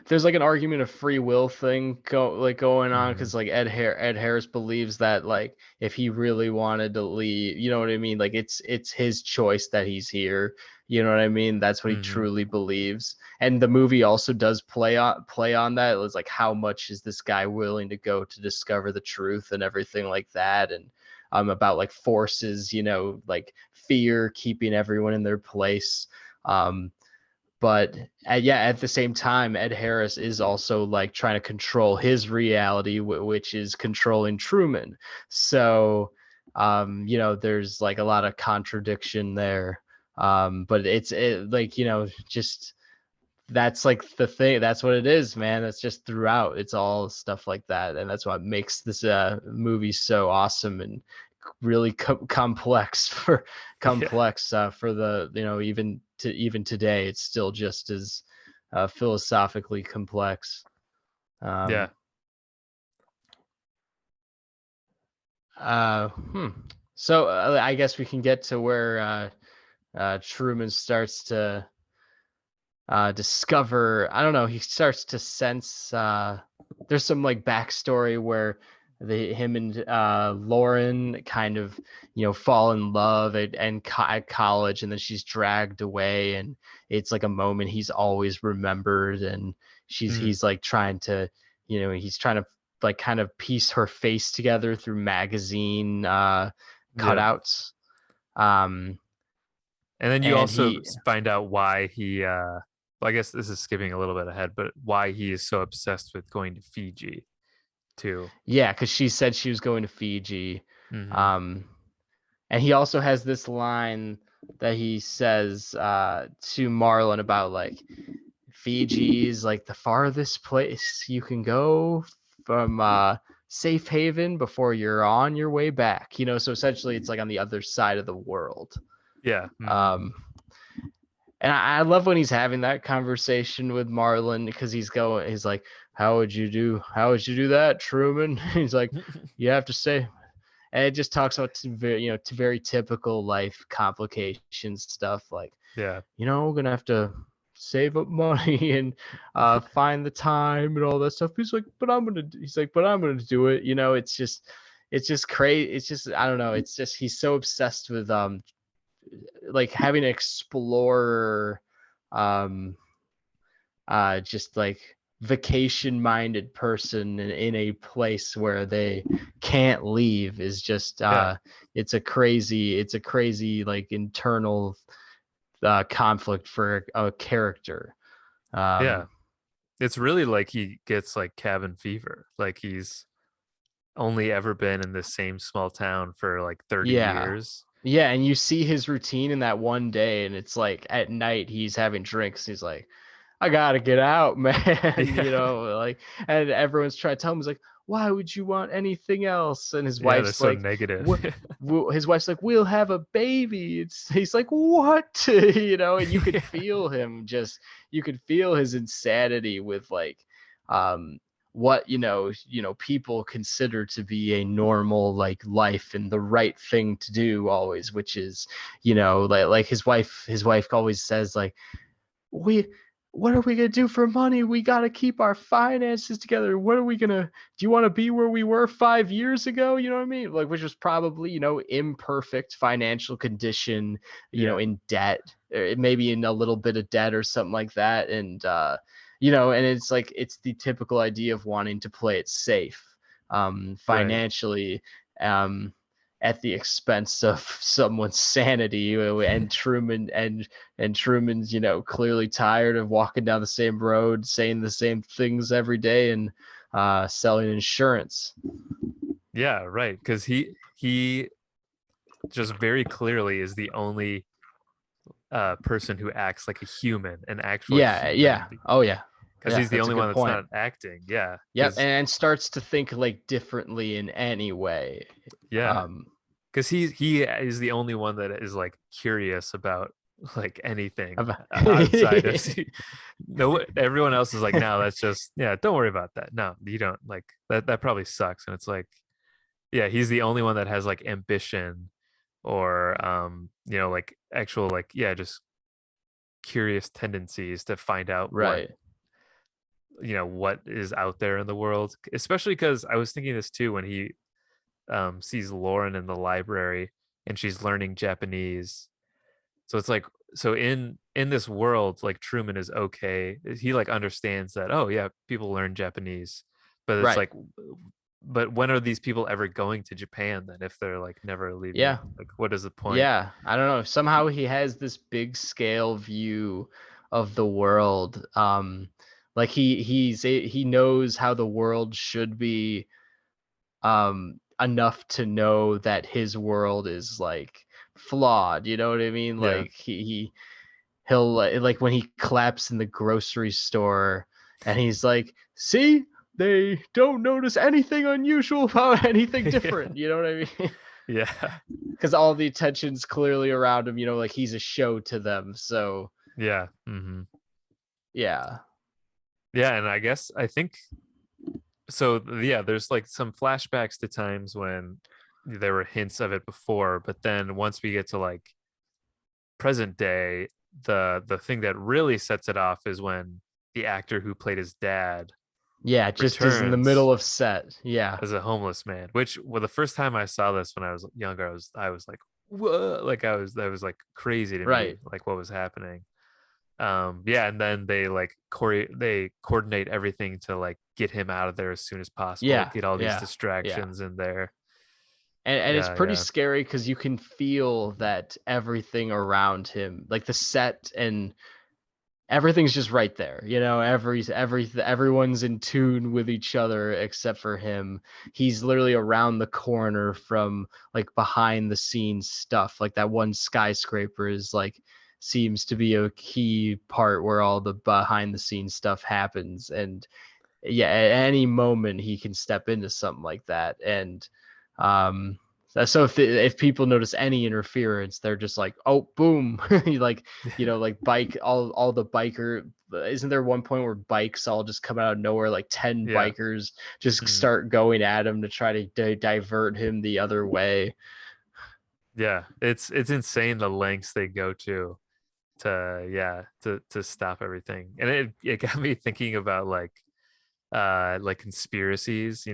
there's like an argument of free will thing going on, Mm-hmm. because like Ed Harris believes that like if he really wanted to leave, you know what I mean? Like it's his choice that he's here. You know what I mean? That's what he Mm-hmm. truly believes. And the movie also does play on that. It was like, how much is this guy willing to go to discover the truth and everything like that, and about like forces, like fear keeping everyone in their place. But yeah, at the same time, Ed Harris is also like trying to control his reality, which is controlling Truman. So there's like a lot of contradiction there. But like, just that's like the thing. That's what it is, man. That's just throughout. It's all stuff like that, and that's what makes this movie so awesome and really complex for Yeah. the, even today it's still just as philosophically complex. Yeah. um uh hmm. So I guess we can get to where Truman starts to discover, I don't know, he starts to sense there's some like backstory where him and Lauren kind of, fall in love at college, and then she's dragged away, and it's like a moment he's always remembered, and Mm, he's like trying to, he's trying to like kind of piece her face together through magazine yeah. cutouts. um And then you and also he find out why he well, I guess this is skipping a little bit ahead, but why he is so obsessed with going to Fiji too. Yeah, because she said she was going to Fiji. Mm-hmm. Um, and he also has this line that he says to Marlon about like Fiji's like the farthest place you can go from Safe Haven before you're on your way back. So essentially it's like on the other side of the world. Yeah. Mm-hmm. Um, And I love when he's having that conversation with Marlon because he's like, how would you do that, Truman? He's like, you have to say, and it just talks about to very typical life complications stuff like, Yeah. we're gonna have to save up money and find the time and all that stuff. He's like, but I'm gonna do it. It's just crazy. It's just, I don't know. It's just, he's so obsessed with like having an explorer, um, just like vacation minded person in a place where they can't leave is just Yeah. it's a crazy like internal conflict for a character. Yeah. um It's really like he gets like cabin fever. Like he's only ever been in the same small town for like 30 yeah, years. yeah, and you see his routine in that one day, and it's like at night he's having drinks, he's like, I gotta get out, man. Yeah. Like, and everyone's trying to tell him, he's like, why would you want anything else? And his Yeah, they're wife's so like, negative. what? His wife's like, we'll have a baby. He's like, what? And you could Yeah. feel you could feel his insanity with like, what people consider to be a normal like life and the right thing to do always, which is, like his wife always says like, we what are we gonna do for money? We gotta keep our finances together. What are we gonna Do you want to be where we were 5 years ago? You know what I mean? Like, which was probably, imperfect financial condition, Yeah. in debt, or maybe in a little bit of debt or something like that. And and it's like, it's the typical idea of wanting to play it safe, Right. financially, at the expense of someone's sanity. And Truman's, clearly tired of walking down the same road, saying the same things every day, and selling insurance. Yeah, right. Because he just very clearly is the only person who acts like a human, an actual Yeah, human, yeah. Oh, yeah. because Yeah, he's the that's a only good one that's point. not acting. Yeah. Yep, Because and starts to think like differently in any way. yeah, Um, because he is the only one that is like curious about like anything about- outside of no, everyone else is like, no, that's just, yeah, don't worry about that. No, you don't, like that probably sucks. And it's like, yeah, he's the only one that has like ambition or like actual, like, yeah, just curious tendencies to find out right. what is out there in the world, especially because I was thinking this too when he sees Lauren in the library and she's learning Japanese. So it's like, so in this world, like Truman is okay. He like understands that, oh yeah, people learn Japanese. But it's Right. like, but when are these people ever going to Japan then if they're like never Yeah. leaving? Like what is the point? Yeah, I don't know. Somehow he has this big scale view of the world. Like he knows how the world should be, enough to know that his world is like flawed. You know what I mean? Yeah. Like he'll like when he claps in the grocery store, and he's like, "See, they don't notice anything unusual about anything Yeah. different." You know what I mean? Yeah. Because all the attention's clearly around him, like he's a show to them. So Yeah. Hmm. yeah, Yeah, and I think so. Yeah, there's like some flashbacks to times when there were hints of it before, but then once we get to like present day, the thing that really sets it off is when the actor who played his dad yeah, just is in the returns middle of set. Yeah, as a homeless man. Which, well, the first time I saw this when I was younger, I was like, whoa, like that was like crazy to me, right. like what was happening. Yeah, and then they coordinate everything to like get him out of there as soon as possible, Yeah, get all these yeah, yeah. distractions in there. And it's Yeah, pretty yeah, scary because you can feel that everything around him, like the set and everything's just right there. Everyone's in tune with each other except for him. He's literally around the corner from like behind the scenes stuff. Like that one skyscraper is like, seems to be a key part where all the behind the scenes stuff happens. And yeah, at any moment he can step into something like that. And um So if people notice any interference, they're just like, oh, boom, like like bike all the biker. Isn't there one point where bikes all just come out of nowhere, like 10 Yeah. bikers just Mhm. start going at him to try to divert him the other way? Yeah, it's insane the lengths they go to stop everything. And it got me thinking about like conspiracies,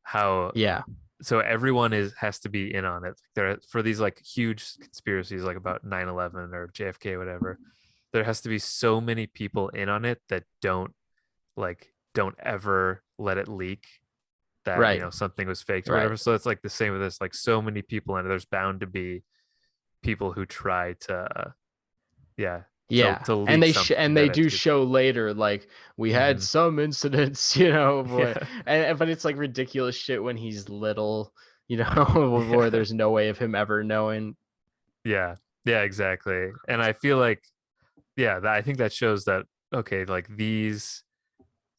how Yeah, so everyone has to be in on it. There for these like huge conspiracies like about 9/11 or JFK, whatever. There has to be so many people in on it that don't ever let it leak that right, something was faked or right. whatever. So it's like the same with this, like so many people in it. There's bound to be people who try to yeah Yeah, to and leak something they that it do gets. show later, like we had Hmm. some incidents, boy, Yeah. but it's like ridiculous shit when he's little, where Yeah. there's no way of him ever knowing. Yeah. Yeah, exactly. And I feel like I think that shows that okay, like these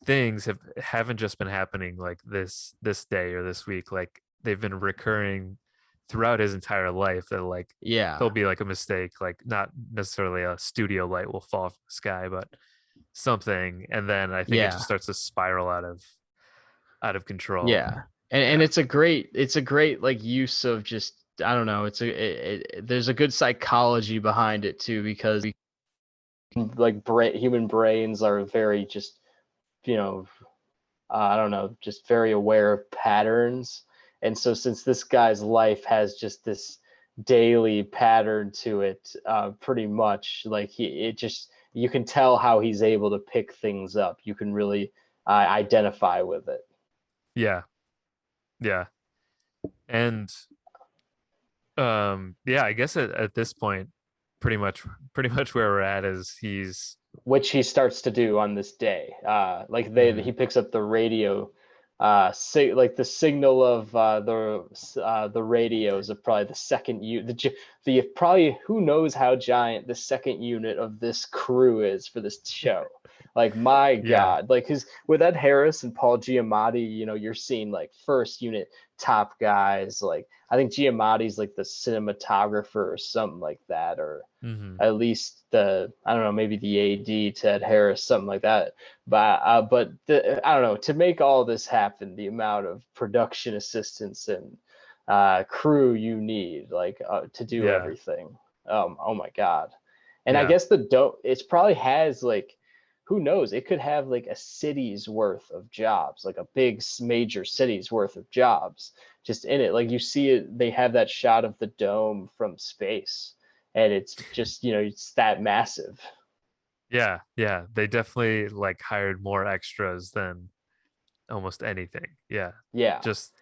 things haven't just been happening like this day or this week. Like they've been recurring throughout his entire life. That like there'll Yeah, be like a mistake, like not necessarily a studio light will fall from the sky, but something, and then I think it just yeah, starts to spiral out of control. yeah, and Yeah. it's a great like use of just I don't know. There's a good psychology behind it too because like human brains are very just you know I don't know, just very aware of patterns. And so since this guy's life has just this daily pattern to it, pretty much like it just you can tell how he's able to pick things up. You can really identify with it. Yeah. Yeah. And yeah, I guess at this point pretty much where we're at is he's Which he starts to do on this day. Like he mhm, picks up the radio, like the signal of the radios of probably the second the probably who knows how giant the second unit of this crew is for this show. Like my yeah. God, like because with Ed Harris and Paul Giamatti, you're seeing like first unit top guys. Like I think Giamatti's like the cinematographer or something like that, or Hmm. at least I don't know, maybe the AD Ted Harris, something like that. But I don't know, to make all this happen, the amount of production assistants and crew you need like to do Yeah. everything. Oh my God. And I Yeah. guess it probably has like who knows, it could have like a city's worth of jobs, like a big major city's worth of jobs just in it. Like you see it, they have that shot of the dome from space and it's just it's that massive. Yeah. Yeah. They definitely like hired more extras than almost anything. Yeah. Yeah. Just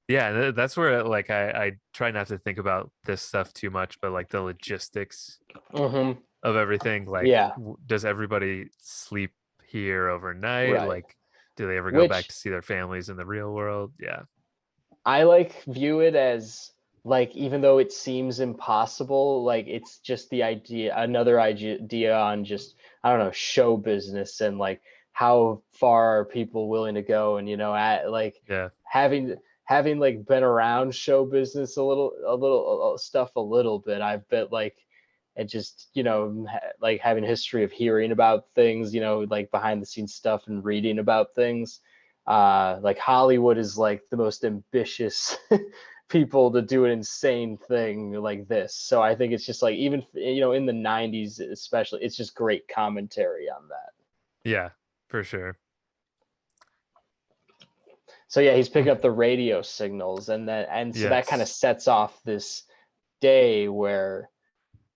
yeah, that's where like I try not to think about this stuff too much, but like the logistics Hmm. of everything. Like, Yeah. does everybody sleep here overnight? Right. Like, do they ever go back Which to see their families in the real world? Yeah. I like view it as like even though it seems impossible, like it's just another idea on just I don't know show business and like how far are people willing to go and at like Yeah. having like been around show business a little stuff a little bit. I've been like and just like having a history of hearing about things, like behind the scenes stuff and reading about things. Like Hollywood is like the most ambitious people to do an insane thing like this. So I think it's just like even in the 90s especially, it's just great commentary on that. Yeah, for sure. So yeah, he's picking up the radio signals and so that kind of Yes. sets off this day where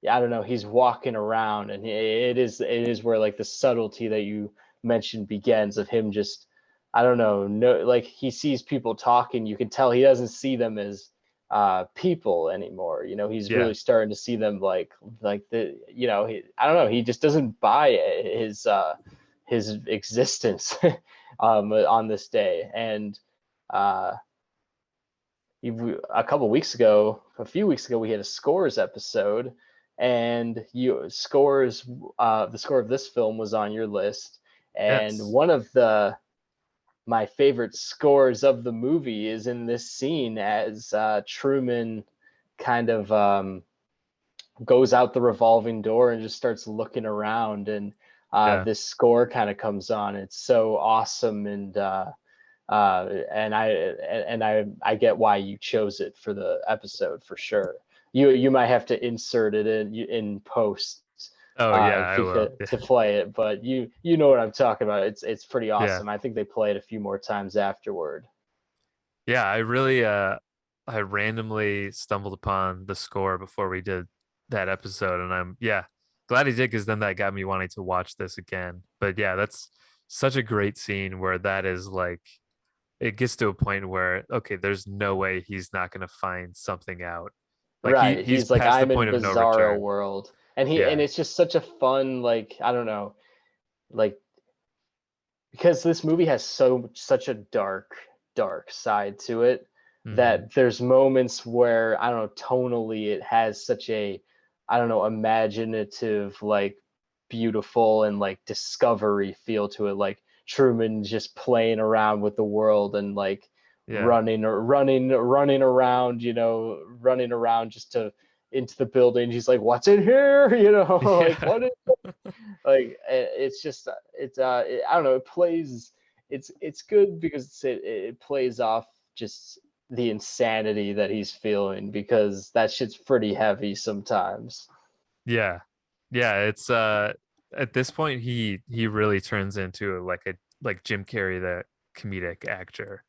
I don't know, he's walking around and it is where like the subtlety that you mentioned begins of him just I don't know, no like he sees people talking, you can tell he doesn't see them as people anymore. He's Yeah. really starting to see them like I don't know, he just doesn't buy his existence on this day. And uh a few weeks ago, we had a scores episode, and the score of this film was on your list, and Yes. my favorite scores of the movie is in this scene as Truman kind of goes out the revolving door and just starts looking around, and this score kind of comes on. It's so awesome, and I get why you chose it for the episode for sure. You might have to insert it in post. Oh yeah, I will. To play it, but you know what I'm talking about. It's pretty awesome. Yeah. I think they play it a few more times afterward. Yeah, I really I randomly stumbled upon the score before we did that episode, and I'm glad he did, because then that got me wanting to watch this again. But yeah, that's such a great scene where that is like, it gets to a point where okay, there's no way he's not gonna find something out. Like Right. he's He's like, past the I'm in point of no Bizarro return. world. And Yeah. it's just such a fun, like, I don't know, like, because this movie has such a dark side to it, Hmm. that there's moments where, I don't know, tonally it has such a, I don't know, imaginative, like, beautiful and like discovery feel to it. Like Truman just playing around with the world and like Yeah. running around, running around just to into the building. He's like, "What's in here?" Like Yeah. what is like it's just I don't know, it plays, it's good because it plays off just the insanity that he's feeling, because that shit's pretty heavy sometimes. Yeah. Yeah, it's at this point he really turns into like Jim Carrey, the comedic actor.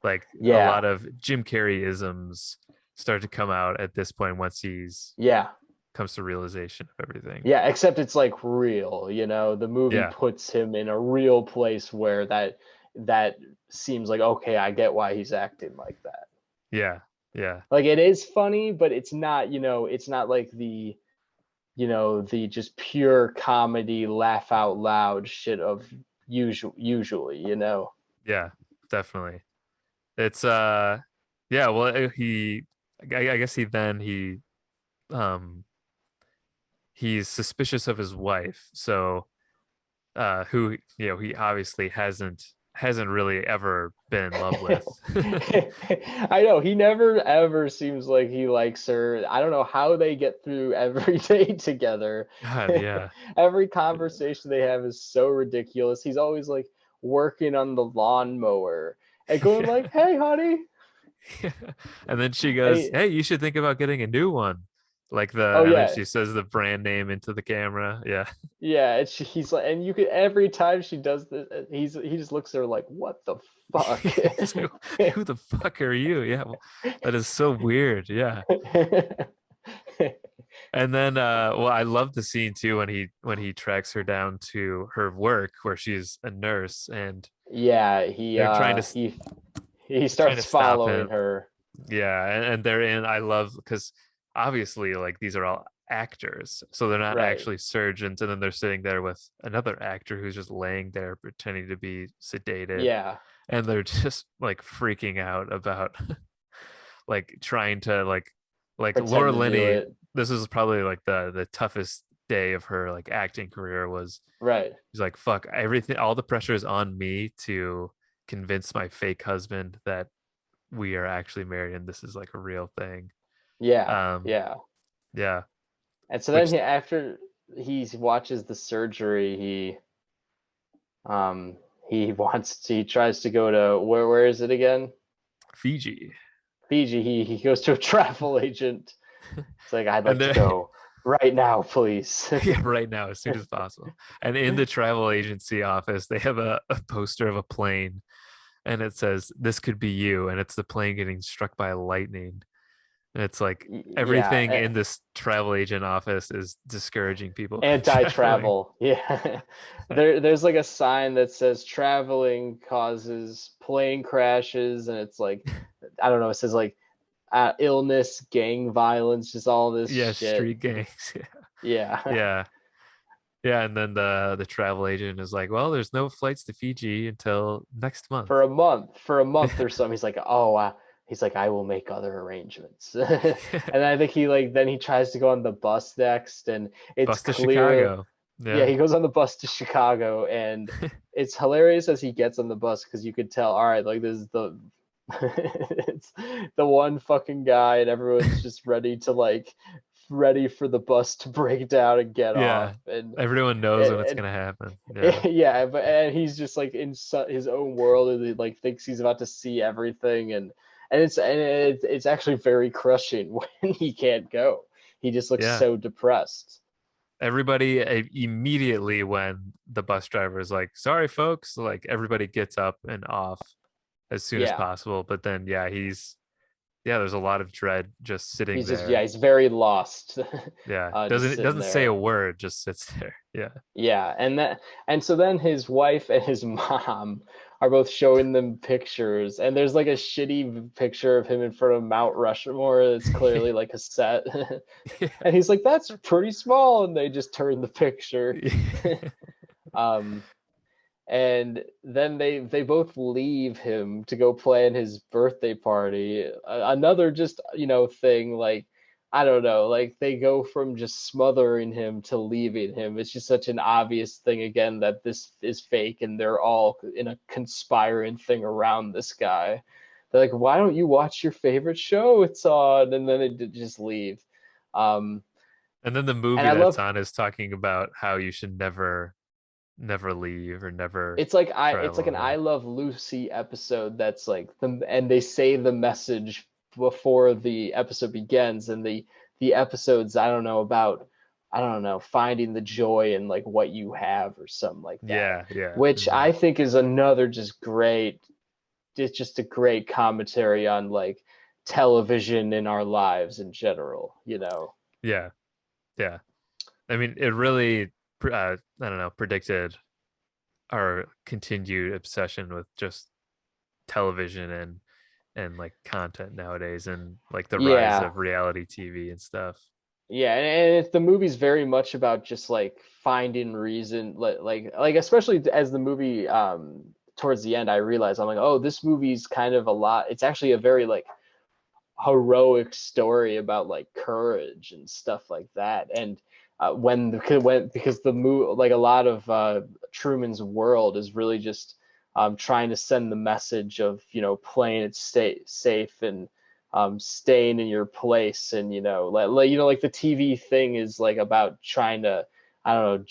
Like a Yeah. lot of Jim Carrey isms start to come out at this point once he's Yeah. comes to realization of everything. Yeah, except it's like real, the movie Yeah. puts him in a real place where that seems like, okay, I get why he's acting like that. Yeah. Yeah. Like it is funny, but it's not, it's not like the just pure comedy laugh out loud shit of usually. Yeah. Definitely. It's yeah, well I guess um he's suspicious of his wife. So who he obviously hasn't really ever been in love with. I know he never ever seems like he likes her. I don't know how they get through every day together. God, yeah. Every conversation they have is so ridiculous. He's always like working on the lawnmower and going Yeah. like, "Hey, honey." Yeah. And then she And goes, he, "Hey, you should think about getting a new one." oh And then yeah, she says the brand name into the camera. Yeah. yeah. And he's like, and you could, every time she does this, he just looks at her like, "What the fuck?" He's like, who the fuck are you? Yeah, well, that is so weird. Yeah. And then well, I love the scene too when he tracks her down to her work where she's a nurse, and Yeah, they're he trying to starts stop following him. her. Yeah, and they're in. I love because obviously like these are all actors, so they're not Right. actually surgeons, and then they're sitting there with another actor who's just laying there pretending to be sedated, Yeah. and they're just like freaking out about like trying to like Pretend Laura to do Linney. it. This is probably like the toughest day of her like acting career. Was Right. she's like, fuck everything, all the pressure is on me to convince my fake husband that we are actually married and this is like a real thing. Yeah. um Yeah. yeah. And so then Which after he watches the surgery, um he tries to go to where is it again? Fiji. Fiji. He goes to a travel agent. It's like, "I'd And like to they're go right now, please." yeah, right now as soon as possible. And in the travel agency office they have a poster of a plane, and it says this could be you, and it's the plane getting struck by lightning. And it's like everything Yeah. in this travel agent office is discouraging people from traveling. Anti-travel. Yeah. There's like a sign that says traveling causes plane crashes, and it's like, I don't know, it says like illness, gang violence, just all this Yeah, shit. street gangs. Yeah. Yeah. Yeah. Yeah, and then the travel agent is like, "Well, there's no flights to Fiji until next month." For a month or something. He's like, "Oh, he's like, I will make other arrangements." And I think he tries to go on the bus next, and it's Bus to clear. Chicago. Yeah, he goes on the bus to Chicago, and it's hilarious as he gets on the bus because you could tell, all right, like this is the it's the one fucking guy, and everyone's just ready for the bus to break down and get Yeah, off, and everyone knows when it's and, gonna happen. Yeah, and yeah, and he's just like in his own world, and he like thinks he's about to see everything, and it's actually very crushing when he can't go. He just looks yeah. so depressed. Everybody immediately, when the bus driver is like, "Sorry, folks," like everybody gets up and off as soon as Yeah. possible. But then, yeah, there's a lot of dread just sitting He's just, yeah, there. he's very lost. Yeah, Just doesn't sitting doesn't say a there. word, just sits there. Yeah, Yeah, and so then his wife and his mom are both showing them pictures, and there's like a shitty picture of him in front of Mount Rushmore that's clearly like a set. yeah. And he's like, "That's pretty small," and they just turn the picture. Um, and then they both leave him to go plan his birthday party. Another just thing, like I don't know, like they go from just smothering him to leaving him. It's just such an obvious thing again that this is fake, and they're all in a conspiring thing around this guy. They're like, why don't you watch your favorite show? It's on, and then they just leave. Um, And then the and movie I that's love on is talking about how you should never leave or never it's like travel. an Yeah, I Love Lucy episode that's like and they say the message before the episode begins, and the episode's I don't know, finding the joy in like what you have or something like that, yeah, yeah. which I think is another just great, it's just a great commentary on like television in our lives in general. Yeah, yeah. I mean, it really, I don't know, predicted our continued obsession with just television and like content nowadays, and like the rise Yeah. of reality TV and stuff. Yeah, and the movie's very much about just like finding reason, like especially as the movie towards the end, I realized I'm like, oh, this movie's kind of a lot. It's actually a very like heroic story about like courage and stuff like that. And because the movie, like a lot of Truman's world is really just trying to send the message of playing it safe and staying in your place, and like the TV thing is like about trying to, I don't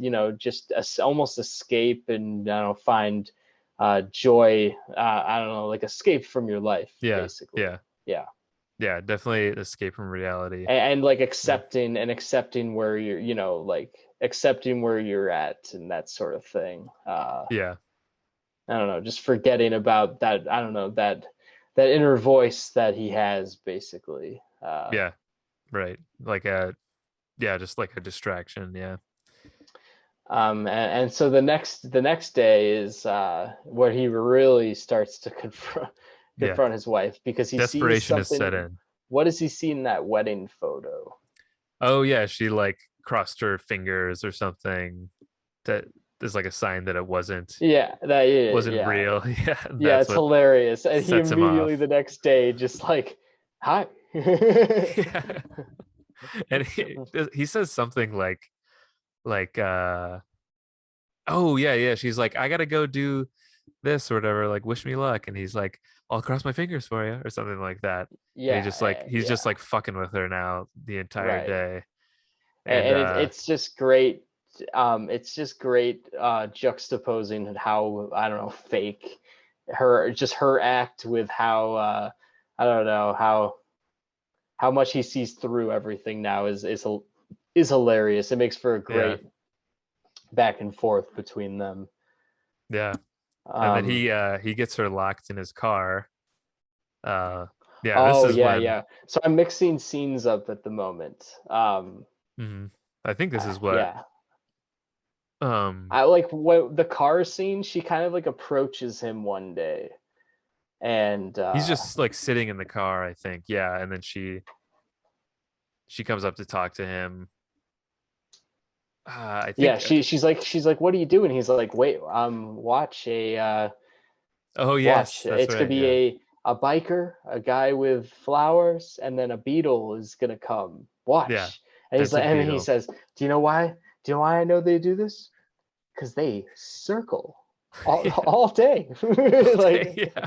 know, just almost escape and I don't know, find joy, I don't know, like escape from your life Yeah, basically. yeah, Yeah. yeah. Definitely escape from reality. And like Yeah, accepting where you're, like accepting where you're at and that sort of thing. yeah, I don't know, just forgetting about that, I don't know, that inner voice that he has basically. yeah. Right. Like yeah, just like a distraction. Yeah, And so the next day is where he really starts to yeah. confront his wife, because he sees Desperation is set something. in. What does he see in that wedding photo? Oh yeah, she like crossed her fingers or something. That is like a sign that it Yeah, that is, wasn't yeah. real. Yeah, and Yeah, that's it's what hilarious. And he sets him immediately off. the next day just like, hi. Yeah. And he says something like oh yeah, yeah, she's like, I gotta go do this or whatever, like wish me luck, and he's like, I'll cross my fingers for you or something like that. And Yeah, he's just yeah, like fucking with her now the entire right. day. And, And and it's just great. It's just great juxtaposing how, I don't know, fake her act with how I don't know, how much he sees through everything now is hilarious. It makes for a yeah, great back and forth between them. yeah. And then Um, he gets her locked in his car. Uh yeah, this oh is yeah, when yeah. So I'm mixing scenes up at the moment. mhm, I think this is what Yeah. um I like what the car scene. She kind of like approaches him one day, and he's just like sitting in the car, I think. Yeah, and then she comes up to talk to him. I yeah, think she's like, what are you doing? He's like, wait, oh yes, watch. that's It's gonna right. be Yeah. a biker, a guy with flowers, and then a beetle is gonna come. Yeah. Watch. And he's like, Dented and he beetle. says, do you know why? Do you know why I know they do this? Because they circle Yeah. all day. Like Yeah.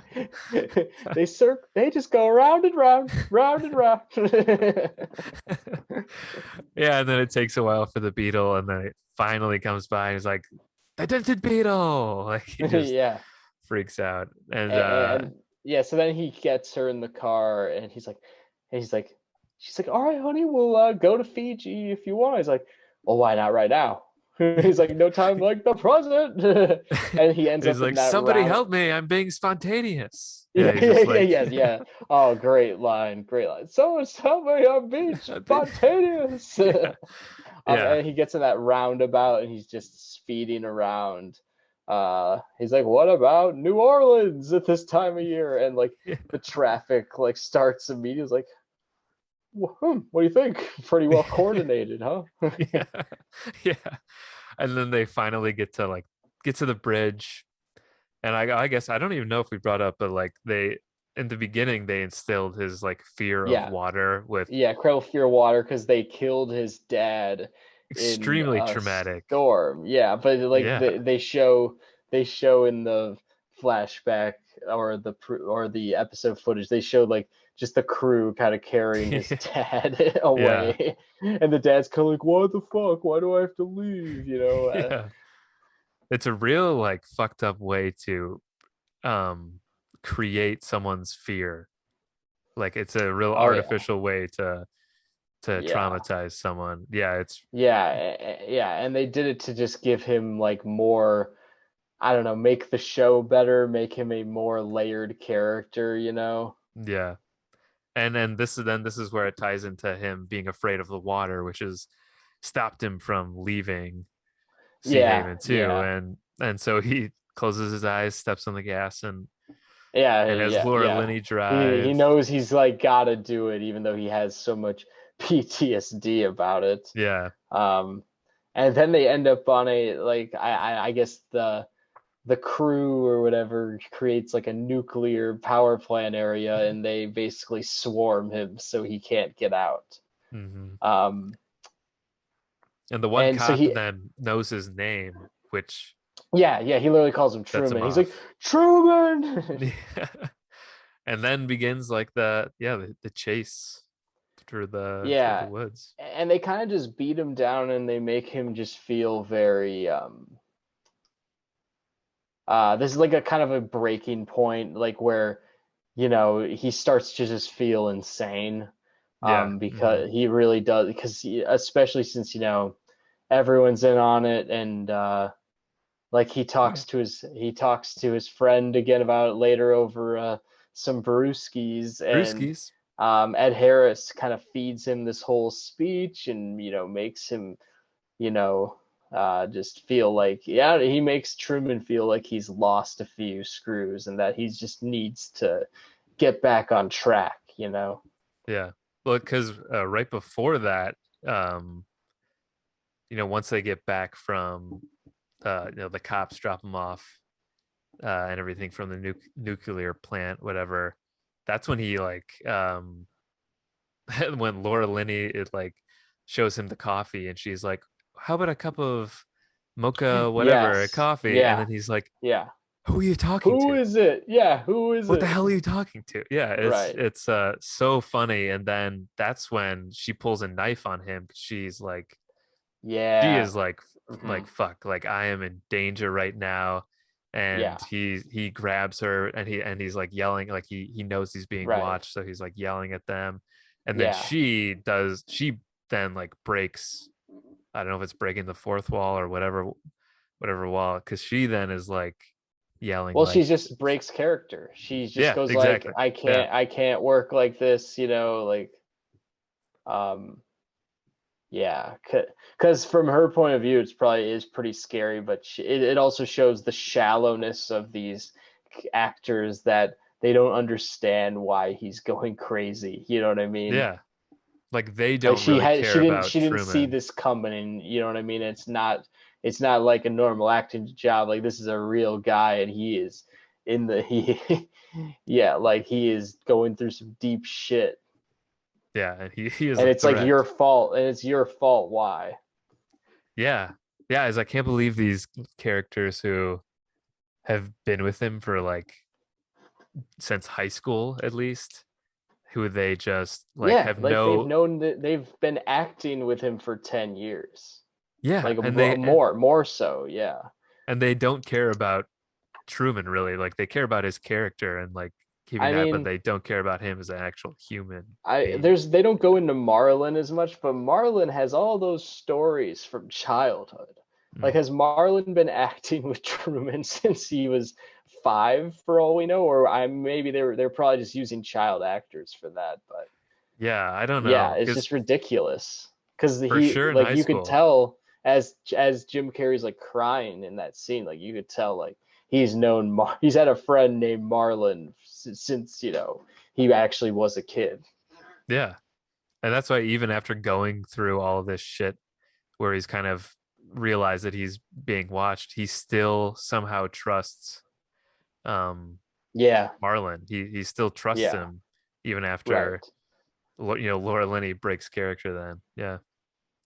they just go round and round, round and round. Yeah, and then it takes a while for the beetle, and then it finally comes by and he's like, the dented beetle. Like he just Yeah. freaks out. And And yeah, so then he gets her in the car and he's like, she's like, all right, honey, we'll go to Fiji if you want. He's like, well, why not right now? He's like, no time like the present. And he ends he's up in like, that somebody round. help me, I'm being spontaneous. Yeah, Yeah, he's yeah, just yeah, like yeah, yeah. Oh, great line, great line. Someone tell me I'm being spontaneous. yeah, yeah, And he gets in that roundabout and he's just speeding around. He's like, what about New Orleans at this time of year? And like yeah, the traffic like starts immediately. It's like, what do you think? Pretty well coordinated, huh? yeah, yeah. And then they finally get to the bridge. And I guess I don't even know if we brought up, but like they in the beginning they instilled his like fear of Yeah, water with yeah. Credible Fear Water because they killed his dad in extremely a traumatic. storm. Yeah, but like Yeah. they show in the flashback or the episode footage, they show like just the crew kind of carrying his dad Yeah. away, and the dad's kind of like, what the fuck? Why do I have to leave? Yeah. It's a real like fucked up way to um create someone's fear. Like it's a real Oh yeah, artificial way to yeah. traumatize someone. Yeah, it's Yeah, and they did it to just give him like more, I don't know, make the show better, make him a more layered character. yeah. And this is where it ties into him being afraid of the water, which has stopped him from leaving Yeah, Seahaven too. yeah, And so he closes his eyes, steps on the gas, yeah, and as yeah, Laura yeah. Linney He drive, knows he's like gotta do it, even though he has so much PTSD about it. yeah, Um, and then they end up on a like I guess the crew or whatever creates like a nuclear power plant area, and they basically swarm him so he can't get out. hmm Um, and the one and so cop he then knows his name, which Yeah, he literally calls him sets him Truman. He's like, off. Truman! Yeah. And then begins like the chase through the Yeah. woods. And they kind of just beat him down and they make him just feel very this is like a kind of a breaking point, like where, he starts to just feel insane. Yeah. Because he really does, especially since, everyone's in on it, and like he talks to his friend again about it later over some brewskis, and Brewskis. Ed Harris kind of feeds him this whole speech, and makes him you know just feel like, yeah, he makes Truman feel like he's lost a few screws and that he just needs to get back on track. Yeah. Well, because right before that, um, once they get back from, the cops drop them off, and everything from the nuclear plant, whatever. That's when he like, when Laura Linney it like shows him the coffee, and she's like, "How about a cup of mocha, whatever, Yes, coffee?" And yeah, then he's like, yeah. "Who are you talking Who to? is it? Yeah, who is What the it? hell are you talking to?" Yeah, it's Right. it's so funny. And then that's when she pulls a knife on him. She Yeah. is like Hmm. fuck, like I am in danger right now. Yeah. And he grabs her, and he's like yelling, like he knows he's being Right. watched, so he's like yelling at them. And then Yeah. she then like breaks, I don't know if it's breaking the fourth wall or whatever wall, because she then is like yelling Well, she like, just breaks character. She just yeah, goes like, exactly, I yeah, can't work like this, like, um, yeah, because from her point of view, it's probably is pretty scary, but it also shows the shallowness of these actors, that they don't understand why he's going crazy. You know what I mean? yeah, like they Like don't really care she about didn't see Truman. this coming. You know what I mean? It's not like a normal acting job. Like, this is a real guy, and he is in the he yeah, like he is going through some deep shit, Yeah, and he is and a it's like your threat. fault, and it's your fault. Why? Yeah. Yeah, as I can't believe these characters who have been with him for like since high school at least, who they just like Yeah, have like they've no known that they've been acting with him for 10 years. yeah, Like more so, yeah. and they don't care about Truman really. Like they care about his character and like keeping I that, but mean, they don't care about him as an actual human I being. there's they don't go into Marlon as much, but Marlon has all those stories from childhood. Like, Mm. has Marlon been acting with Truman since he was 5, for all we know? Or maybe they're probably just using child actors for that. But Yeah, I don't yeah, know. it's Because just ridiculous. Because for he sure in like high you could school, tell as Jim Carrey's like crying in that scene, like you could tell like he's had a friend named Marlon since he actually was a kid. yeah. And that's why even after going through all of this shit where he's kind of realized that he's being watched, he still somehow trusts um Yeah, Marlon. He still trusts yeah, him even right. after Laura Linney breaks character then. Yeah.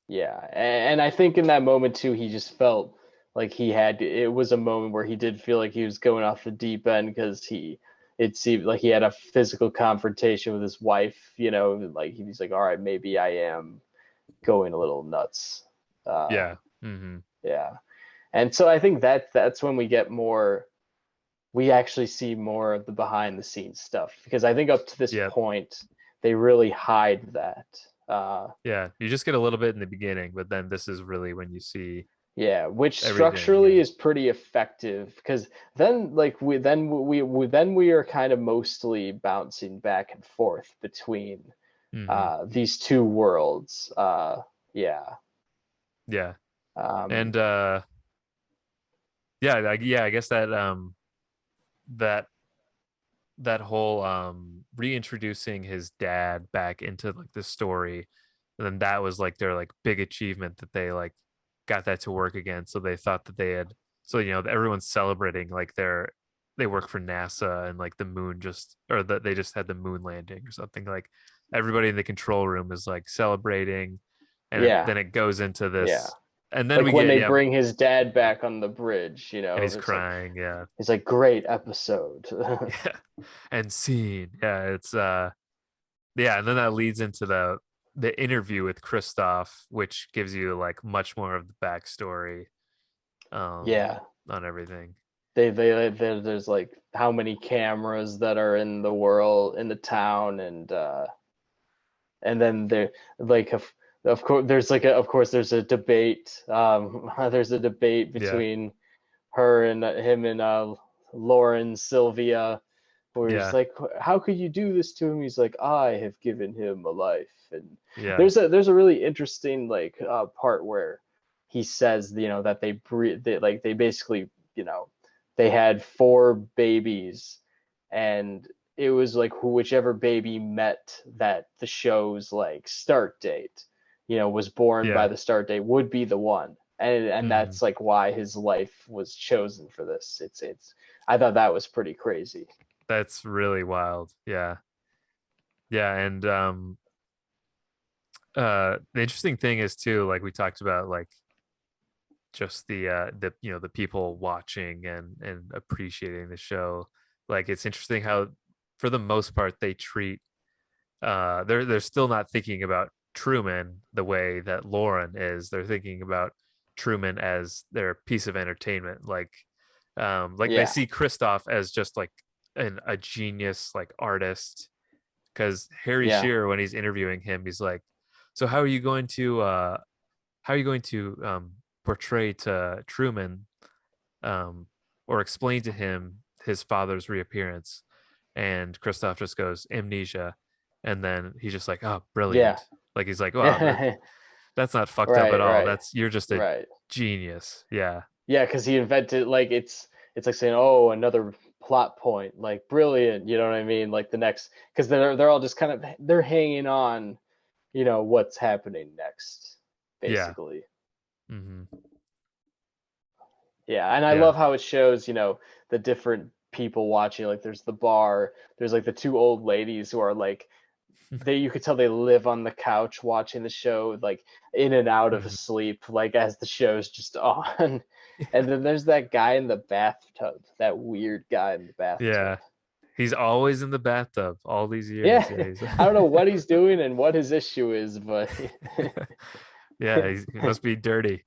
Yeah, and I think in that moment too, he just felt like it was a moment where he did feel like he was going off the deep end because it seemed like he had a physical confrontation with his wife, like he's like, all right, maybe I am going a little nuts. Uh, Yeah. Hmm. yeah. And so I think that's when we actually see more of the behind the scenes stuff because I think up to this Yeah. point they really hide that. Yeah. You just get a little bit in the beginning, but then this is really when you see Yeah, which everything. structurally Yeah. is pretty effective because then we are kind of mostly bouncing back and forth between Hmm. these two worlds. Yeah. Yeah. Um, And yeah, I guess that that whole reintroducing his dad back into like the story, and then that was like their like big achievement that they like got that to work again. So they thought that they had so everyone's celebrating like they work for NASA and like the moon just or that they just had the moon landing or something. Like everybody in the control room is like celebrating, and yeah, then it goes into yeah. this, and then Like we when get they yeah, bring his dad back on the bridge, and he's it's like crying, yeah. great episode. Yeah, and scene, yeah, it's yeah, and then that leads into the interview with Christoph, which gives you like much more of the backstory um Yeah. on everything. There's like how many cameras that are in the world in the town and then there like of course there's a debate there's a debate Yeah, between her and him and Lauren Sylvia where he's yeah, like, how could you do this to him? He's like, I have given him a life. And yeah, there's a really interesting like part where he says that they basically they had 4 babies and it was like whichever baby met that the show's like start date, was born by yeah. the start date would be the one. And Hmm. that's like why his life was chosen for this. It's I thought that was pretty crazy. That's really wild. Yeah, yeah, and the interesting thing is too, like we talked about, like just the the people watching and appreciating the show. Like it's interesting how for the most part they treat they're still not thinking about Truman the way that Lauren is. They're thinking about Truman as their piece of entertainment. Like they Yeah. see Christoph as just like a genius like artist. Because Harry Yeah. Shearer, when he's interviewing him, he's like, "So how are you going to portray to Truman um, or explain to him his father's reappearance?" And Christoph just goes amnesia, and then he's just like, "Oh, Yeah. brilliant!" Like he's like, "Wow, that's not fucked up at Right, all. right, That's you're just a right. genius." Yeah, Yeah, because he invented like it's like saying, oh, another plot point, like brilliant, you know what I mean? Like the next, because they're all just kind of they're hanging on, what's happening next, yeah, basically. hmm, Yeah, and I yeah, love how it shows, the different people watching. Like there's the bar, there's like the 2 old ladies who are like you could tell they live on the couch watching the show, like in and out of Mhm. sleep, like as the show's just on. And then there's that guy in the bathtub, that weird guy in the bathtub. Yeah. He's always in the bathtub all these years. Yeah, Yeah, he's I don't know what he's doing and what his issue is, but yeah, he must be dirty.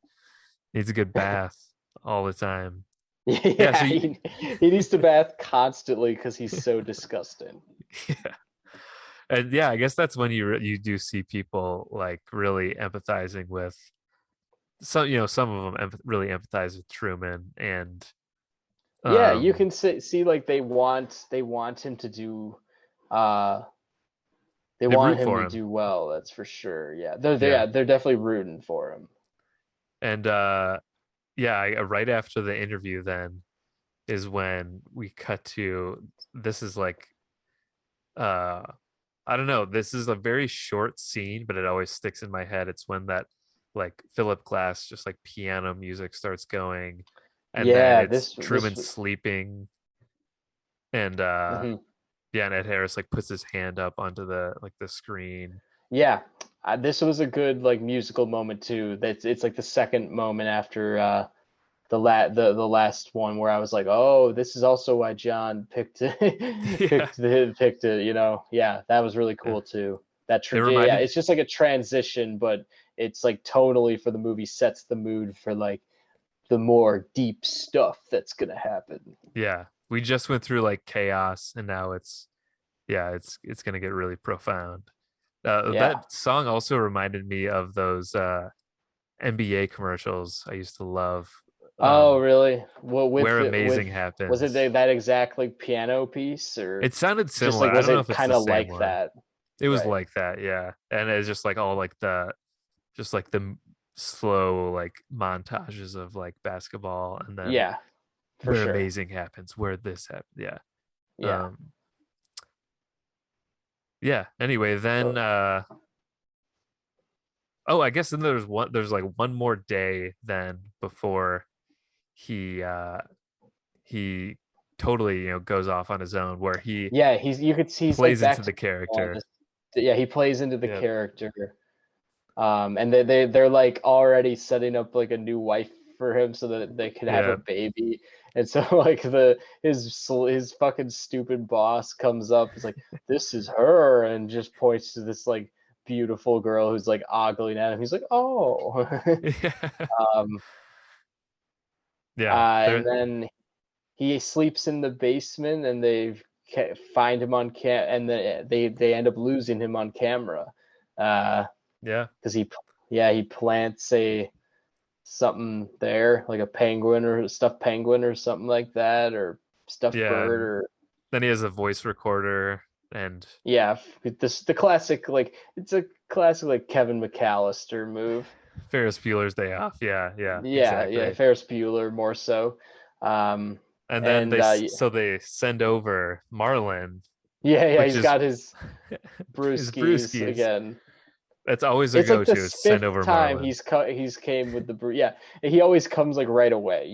Needs a good bath all the time. Yeah, yeah, so you, he needs to bath constantly because he's so disgusting. yeah. And yeah, I guess that's when you do see people like really empathizing with some, some of them really empathize with Truman, and Yeah, you um can see like they want him to do uh they they want root him for to him. do well, that's for sure. Yeah. Yeah. They're definitely rooting for him. And yeah, right after the interview then is when we cut to, this is like uh I don't know, this is a very short scene, but it always sticks in my head. It's when that like Philip Glass just like piano music starts going, and then Yeah, it's this Truman sleeping, and mhm. yeah, and Ed Harris like puts his hand up onto the screen. Yeah. This was a good like musical moment too. That's it's like the second moment after the last one where I was like, oh, this is also why John picked Yeah. picked it. Yeah, that was really Yeah. cool too. That It yeah, reminded it's just like a transition, but it's like tonally for the movie sets the mood for like the more deep stuff that's gonna happen. Yeah. We just went through like chaos, and now it's gonna get really profound. Yeah. That song also reminded me of those NBA commercials I used to love. Oh, Um, really? Well, where with amazing was it happens. that exact like piano piece, or It sounded just similar. like I was don't know it if it's kind the of same like one. that? It was Right. like that, yeah. And it's just like all like just like the slow like montages of like basketball, and then Yeah, for where sure. amazing happens, where this happened. Yeah. Yeah. Um, yeah. Anyway, then So oh, I guess then there's like one more day then before he totally, goes off on his own, where he yeah, you could see he's like plays into back the to normal character. yeah, he plays into the Yep. character. And they're like already setting up like a new wife for him so that they could have a Yeah. baby. And so like his fucking stupid boss comes up, is like, this is her, and just points to this like beautiful girl who's like ogling at him. He's like, oh. Yeah. um Yeah. and then he sleeps in the basement, and they find him on and they end up losing him on camera. Yeah. Because he plants a something there, like a penguin or a stuffed penguin or something like that, or stuffed Yeah. bird, And or then he has a voice recorder, and yeah, the classic, like it's a classic like Kevin McAllister move. Ferris Bueller's Day Off. Yeah. Yeah. Yeah, Exactly. Ferris Bueller more so. Um, And then and so they send over Marlon, yeah, which he's is got his his brewskis brewskis. again. That's always a It's like the go-to is send fifth over time Marlon. he's came with the brew. Yeah, he always comes like right away.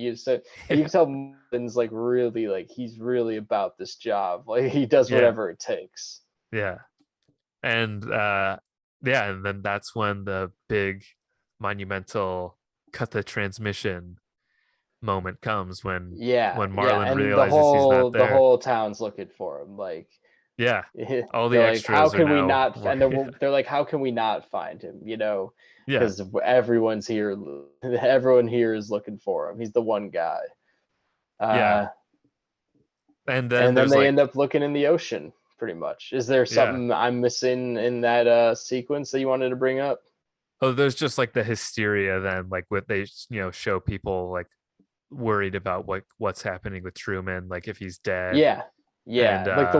And you can tell Martin's like really like he's really about this job. Like he does Yeah. whatever it takes. Yeah. And yeah, and then that's when the big monumental cut the transmission moment comes, when Yeah, yeah, Marlon and the realizes he's whole not the there. whole town's looking for him. Like Yeah. they're All the like, how extras are can we now not? And they're like, how can we not find him? yeah. Because everyone's here. Everyone here is looking for him. He's the one guy. Yeah. Uh, And then and then there's they like, end up looking in the ocean, pretty much. Is there yeah. something I'm missing in that sequence that you wanted to bring up? Oh, there's just like the hysteria then, like what they show people like worried about what's happening with Truman, like if he's dead. Yeah, And yeah. Like the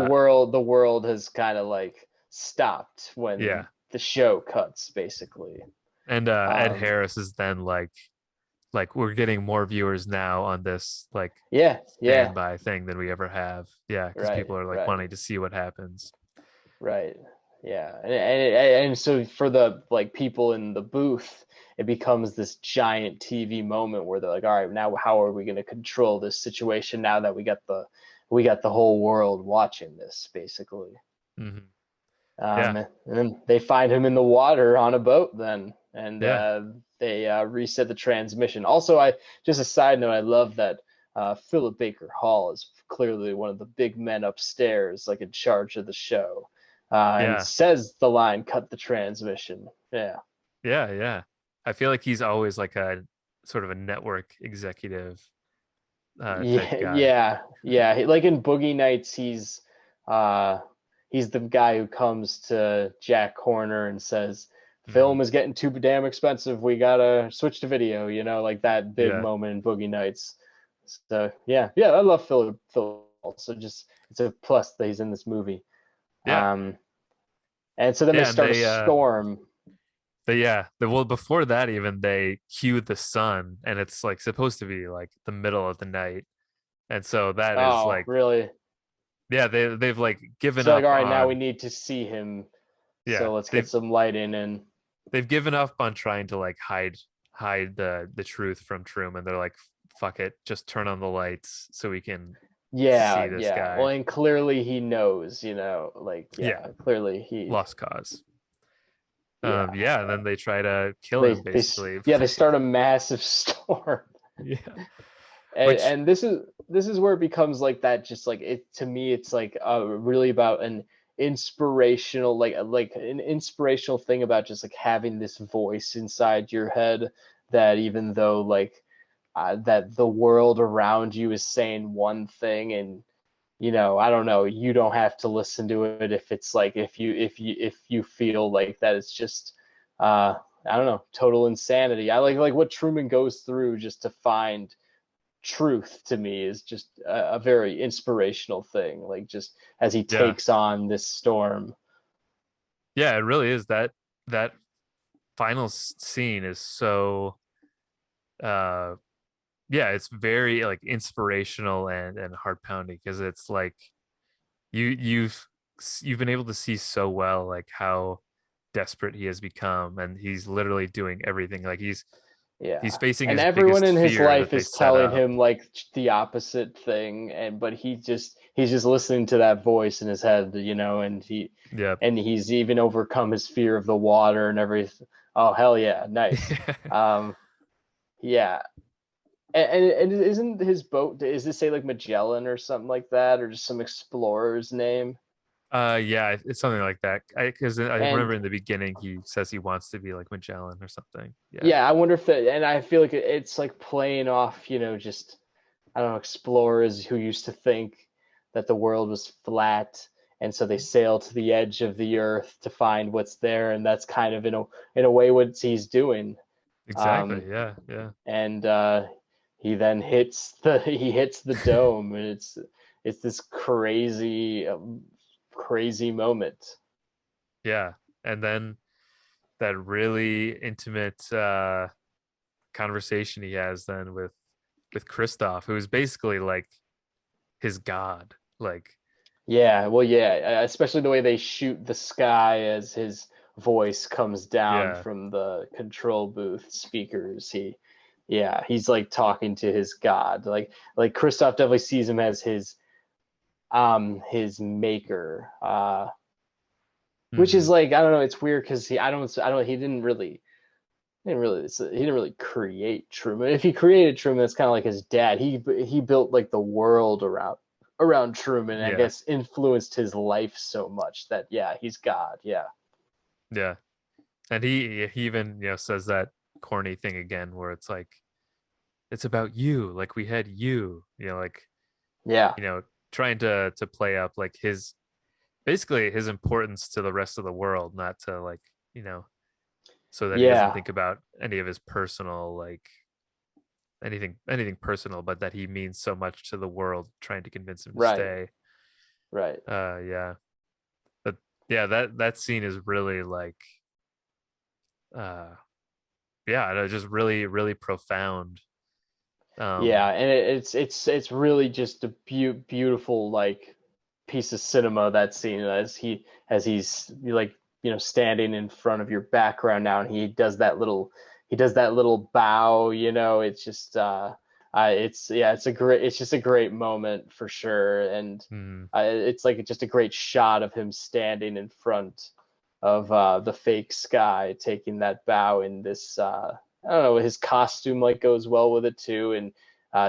world has kind of like stopped when yeah. the show cuts, basically. And Ed Um, Harris is then like we're getting more viewers now on this like yeah, yeah. standby thing than we ever have. Yeah, because Right, people are like right, wanting to see what happens. right. Yeah, and so for the like people in the booth, it becomes this giant TV moment where they're like, all right, now how are we going to control this situation now that we got the whole world watching this, basically. Hmm. Yeah. And then they find him in the water on a boat then, and Yeah. they reset the transmission. Also, I just a side note, I love that Philip Baker Hall is clearly one of the big men upstairs, like in charge of the show, and Yeah. says the line, "Cut the transmission." Yeah. Yeah. Yeah. I feel like he's always like a sort of a network executive type Yeah, guy. yeah. Like in Boogie Nights, uh he's the guy who comes to Jack Horner and says, Mhm. "Film is getting too damn expensive. We gotta switch to video." Like that big Yeah. moment in Boogie Nights. So yeah. I love Phil. Also, just it's a plus that he's in this movie. Yeah. And so then they Yeah. And start a storm. well, before that, even they cue the sun, and it's like supposed to be like the middle of the night. And so that is Oh, like, really? yeah, they've like given So like, all up right, now we on, need to see him. yeah, So let's get some light in and they've given up on trying to like hide the truth from Truman. They're like, fuck it, just turn on the lights so we can see this Yeah. Well, guy. and clearly he knows, like, Yeah, yeah, clearly lost cause. yeah. Yeah, and then they try to kill They, him they, basically. yeah, they start a massive storm. Yeah, And, which, and this is where it becomes like that, just like it, to me, it's like really about an inspirational, like an inspirational thing about just like having this voice inside your head that even though like that the world around you is saying one thing and I don't know, you don't have to listen to it if it's like if you feel like that it's just I don't know, total insanity. I like what Truman goes through just to find truth to me is just a very inspirational thing, like just as he yeah, takes on this storm. yeah, it really is that final scene is so uh yeah, it's very like inspirational and heart pounding because it's like you've been able to see so well like how desperate he has become, and he's literally doing everything. Like he's Yeah. facing And his everyone biggest in his fear life that they is set telling up. him like the opposite thing, and but he's just listening to that voice in his head, and Yeah. he's even overcome his fear of the water and everything. Oh, hell yeah, nice. Um yeah. And isn't his boat, is it say like Magellan or something like that, or just some explorer's name? Yeah, it's something like that. Because I remember And in the beginning he says he wants to be like Magellan or something. Yeah. yeah, I wonder if that, and I feel like it's like playing off, just I don't know, explorers who used to think that the world was flat, and so they sail to the edge of the earth to find what's there, and that's kind of in a way what he's doing. Exactly. Um, Yeah. Yeah. and he then hits the dome, and it's this crazy moment. Yeah. And then that really intimate conversation he has then with Christoph, who is basically like his god. Like, Yeah, well, yeah, especially the way they shoot the sky as his voice comes down yeah, from the control booth speakers. Yeah, he's like talking to his god. Like Christoph definitely sees him as his maker. Which is hmm, like, I don't know, it's weird because I don't he didn't really create Truman. If he created Truman, it's kind of like his dad. He built like the world around Truman. I yeah, guess influenced his life so much that yeah, he's God. Yeah, yeah. And he even says that corny thing again where it's like it's about you, like we had you, like yeah, you know trying to play up like his basically his importance to the rest of the world, not to like so that he doesn't yeah. think about any of his personal like anything personal, but that he means so much to the world, trying to convince him to Right, stay. right. Yeah, but yeah, that scene is really like uh yeah, just really really profound. Yeah, um and it's really just a beautiful like piece of cinema, that scene, as he's like standing in front of your background now, and he does that little bow. It's just it's just a great moment for sure, and Mhm. it's like just a great shot of him standing in front of the fake sky taking that bow in this I don't know, his costume like goes well with it too, and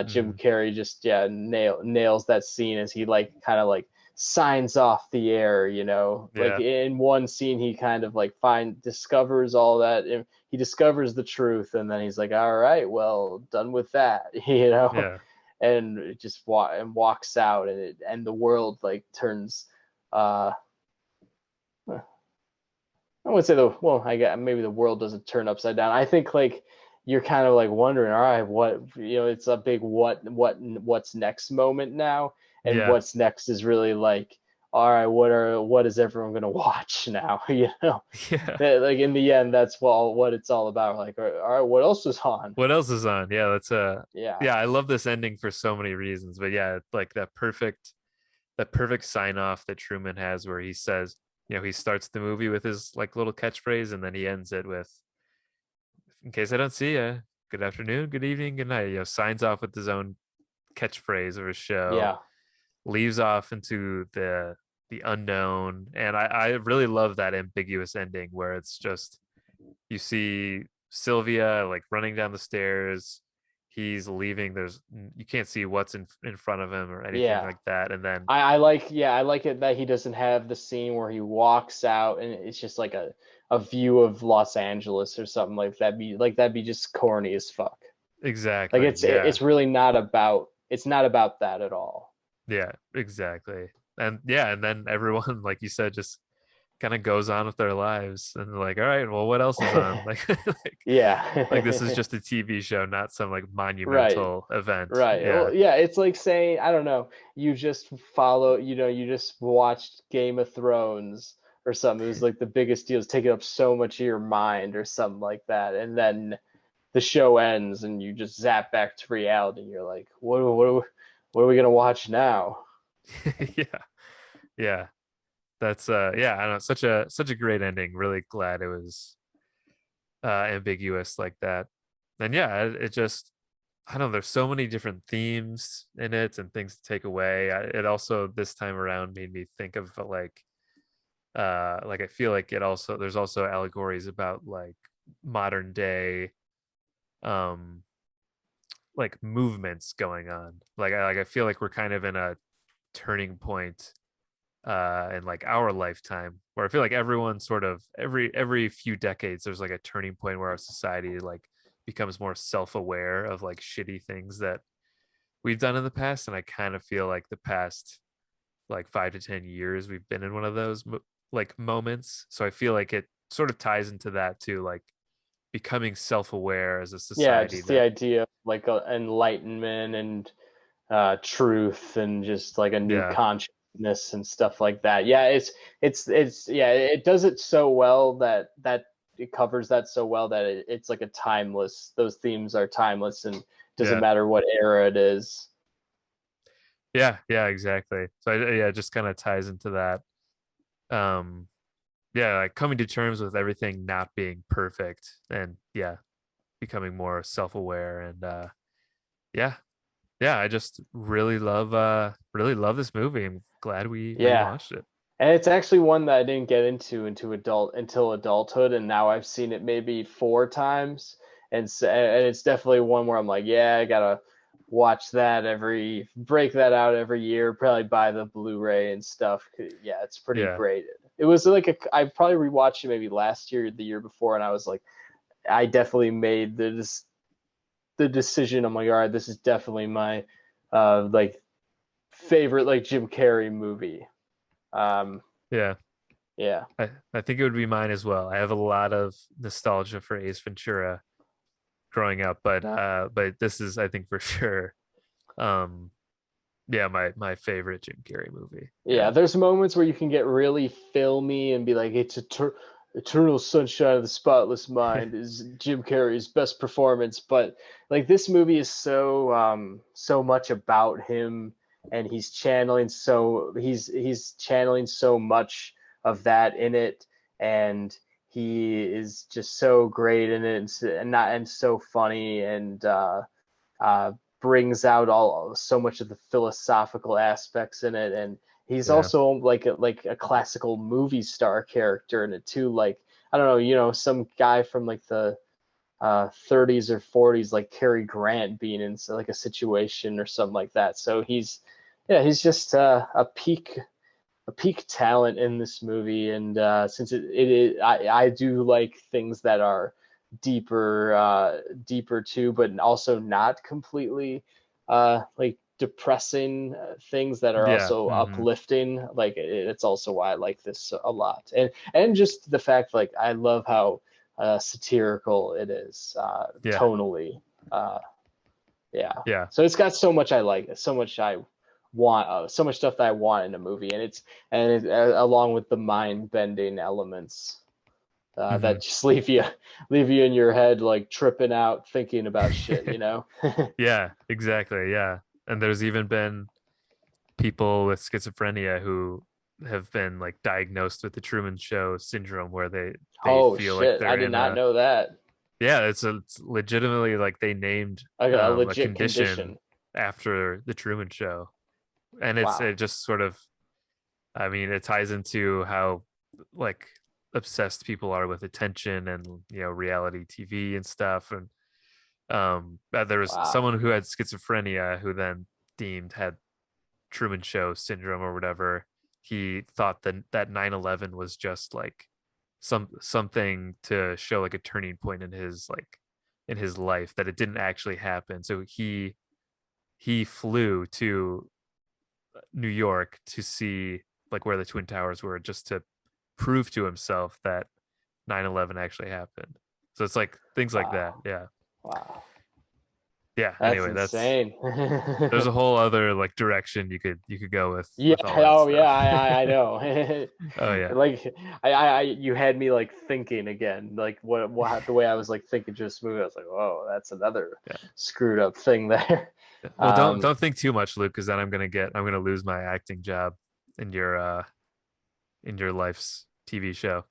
Jim Mhm. Carrey just nails that scene as he like kind of like signs off the air, you know, like Yeah. in one scene he kind of like discovers all that, and he discovers the truth, and then he's like, all right, well, done with that, you know, Yeah. and it just walks out, and the world like turns uh I would say I guess maybe the world doesn't turn upside down. I think like you're kind of like wondering, all right, what, you know, it's a big what's next moment now, and Yeah. what's next is really like, all right, what is everyone gonna watch now? You know, Yeah. like in the end, that's what it's all about. Like, all right, what else is on? What else is on? Yeah, that's Yeah, yeah, I love this ending for so many reasons. But yeah, like that perfect sign off that Truman has where he says, he starts the movie with his like little catchphrase and then he ends it with, in case I don't see you, good afternoon, good evening, good night. Signs off with his own catchphrase of his show, yeah, leaves off into the unknown. And I really love that ambiguous ending where it's just you see Sylvia like running down the stairs. He's leaving. You can't see what's in front of him or anything yeah. like that. And then I like it that he doesn't have the scene where he walks out and it's just like a view of Los Angeles or something like that. That'd be just corny as fuck. Like exactly, yeah, it's really not about, it's not about that at all. yeah, exactly. And yeah, and then everyone, like you said, just kind of goes on with their lives and they're like, all right, well, what else is on? Like this is Yeah. just a TV show, not some like Right. monumental event. Right. Yeah, Well, yeah, it's like saying, I don't know, you just follow, you know, you just watched Game of Thrones or something. It was like the biggest deal. It's taking up so much of your mind or something like that. And then the show ends and you just zap back to reality. And you're like, what are we gonna watch now? yeah, yeah. That's yeah, I don't know, such a great ending. Really glad it was ambiguous like that. And yeah, it just, I don't know, there's so many different themes in it and things to take away. It also this time around made me think of like I feel like it also there's also allegories about like modern day um like movements going on. I feel like we're kind of in a turning point in like our lifetime where I feel like everyone sort of every few decades there's like a turning point where our society like becomes more self-aware of like shitty things that we've done in the past. And I kind of feel like the past like 5 to 10 years we've been in one of those like moments. So I feel like it sort of ties into that too, like becoming self-aware as a Yeah, society just the that idea of like enlightenment and truth and just like a new yeah, consciousness and stuff like that. Yeah, it's yeah, it does it so well that it covers that so well that it's like a timeless. Those themes are timeless and doesn't yeah, matter what era it is. yeah, exactly. So yeah, it just kind of ties into that. um yeah, like coming to terms with everything not being perfect and yeah, becoming more self-aware. And yeah, yeah, I just really love this movie. I'm glad we Yeah. rewatched it. And it's actually one that I didn't get into until adulthood, and now I've seen it maybe four times, and it's definitely one where I'm like, yeah, I gotta watch that break that out every year, probably buy the Blu-ray and stuff. Yeah, it's pretty Yeah, great. It was like I probably rewatched it maybe last year, or the year before, and I was like, I definitely made the decision. I'm like, all right, this is definitely my like favorite like Jim Carrey movie. Um, yeah, yeah. I think it would be mine as well. I have a lot of nostalgia for Ace Ventura growing up, but this is, I think, for sure, um yeah, my favorite Jim Carrey movie. Yeah, Yeah, there's moments where you can get really filmy and be like, it's Eternal Sunshine of the Spotless Mind is Jim Carrey's best performance, but like this movie is so much about him, and he's channeling so much of that in it, and he is just so great in it, and, and not and so funny, and brings out so much of the philosophical aspects in it, and he's Yeah. also like a classical movie star character in it too. Like, I don't know, some guy from like the 30s or 40s, like Cary Grant being in like a situation or something like that. So he's just a peak talent in this movie. And since I do like things that are deeper too, but also not completely like depressing, things that are Yeah. also Hmm. uplifting. Like it's also why I like this a lot. And just the fact, like, I love how satirical it is, Yeah. tonally. uh yeah. Yeah. So it's got so much I like, so much I want, so much stuff that I want in a movie, along with the mind bending elements Hmm. that just leave you in your head, like tripping out thinking about shit, you know? Yeah, exactly. Yeah. And there's even been people with schizophrenia who have been like diagnosed with the Truman Show syndrome where they Oh feel like shit, I they're did in not a know that. yeah, it's legitimately like they named A a legit condition condition. after the Truman Show. And Wow. it just sort of, I mean, it ties into how like obsessed people are with attention and reality TV and stuff. And there was Wow. someone who had schizophrenia who then deemed had Truman Show syndrome or whatever. He thought that 9/11 was just like something to show like a turning point in his life, that it didn't actually happen. So he flew to New York to see like where the Twin Towers were, just to prove to himself that 9/11 actually happened. So it's like things like that. Wow. Yeah. Wow. Yeah. That's Anyway, insane. there's a whole other like direction you could go with Yeah. all that Oh, yeah. stuff. I know. Oh yeah. Like, you had me like thinking again, like what the way I was like thinking through this movie. I was like, whoa, that's another Yeah. screwed up thing there. Well, don't Um, don't think too much, Luke, because then I'm gonna lose my acting job in your life's TV show.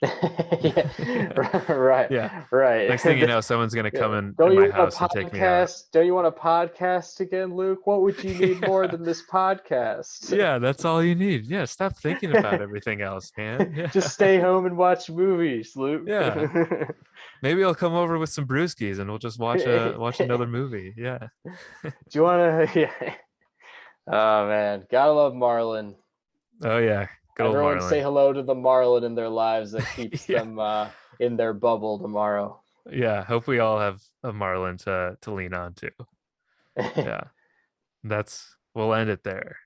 yeah, right, Yeah. right. Next thing you know, someone's gonna Yeah. come in Don't you my want a house and take me out. podcast? Don't you want a podcast again, Luke? What would you need more than this podcast? Yeah, that's all you need. Yeah, stop thinking about everything else, man. Just Yeah. stay home and watch movies, Luke. Yeah. Maybe I'll come over with some brewskis and we'll just watch another movie. Yeah. Do you want to? Yeah. Oh man, gotta love Marlon. Oh yeah. Good old Everyone say Marlon. hello to the Marlon in their lives that keeps Yeah. them in their bubble tomorrow. Yeah. Hope we all have a Marlon to lean on to. Yeah. We'll end it there.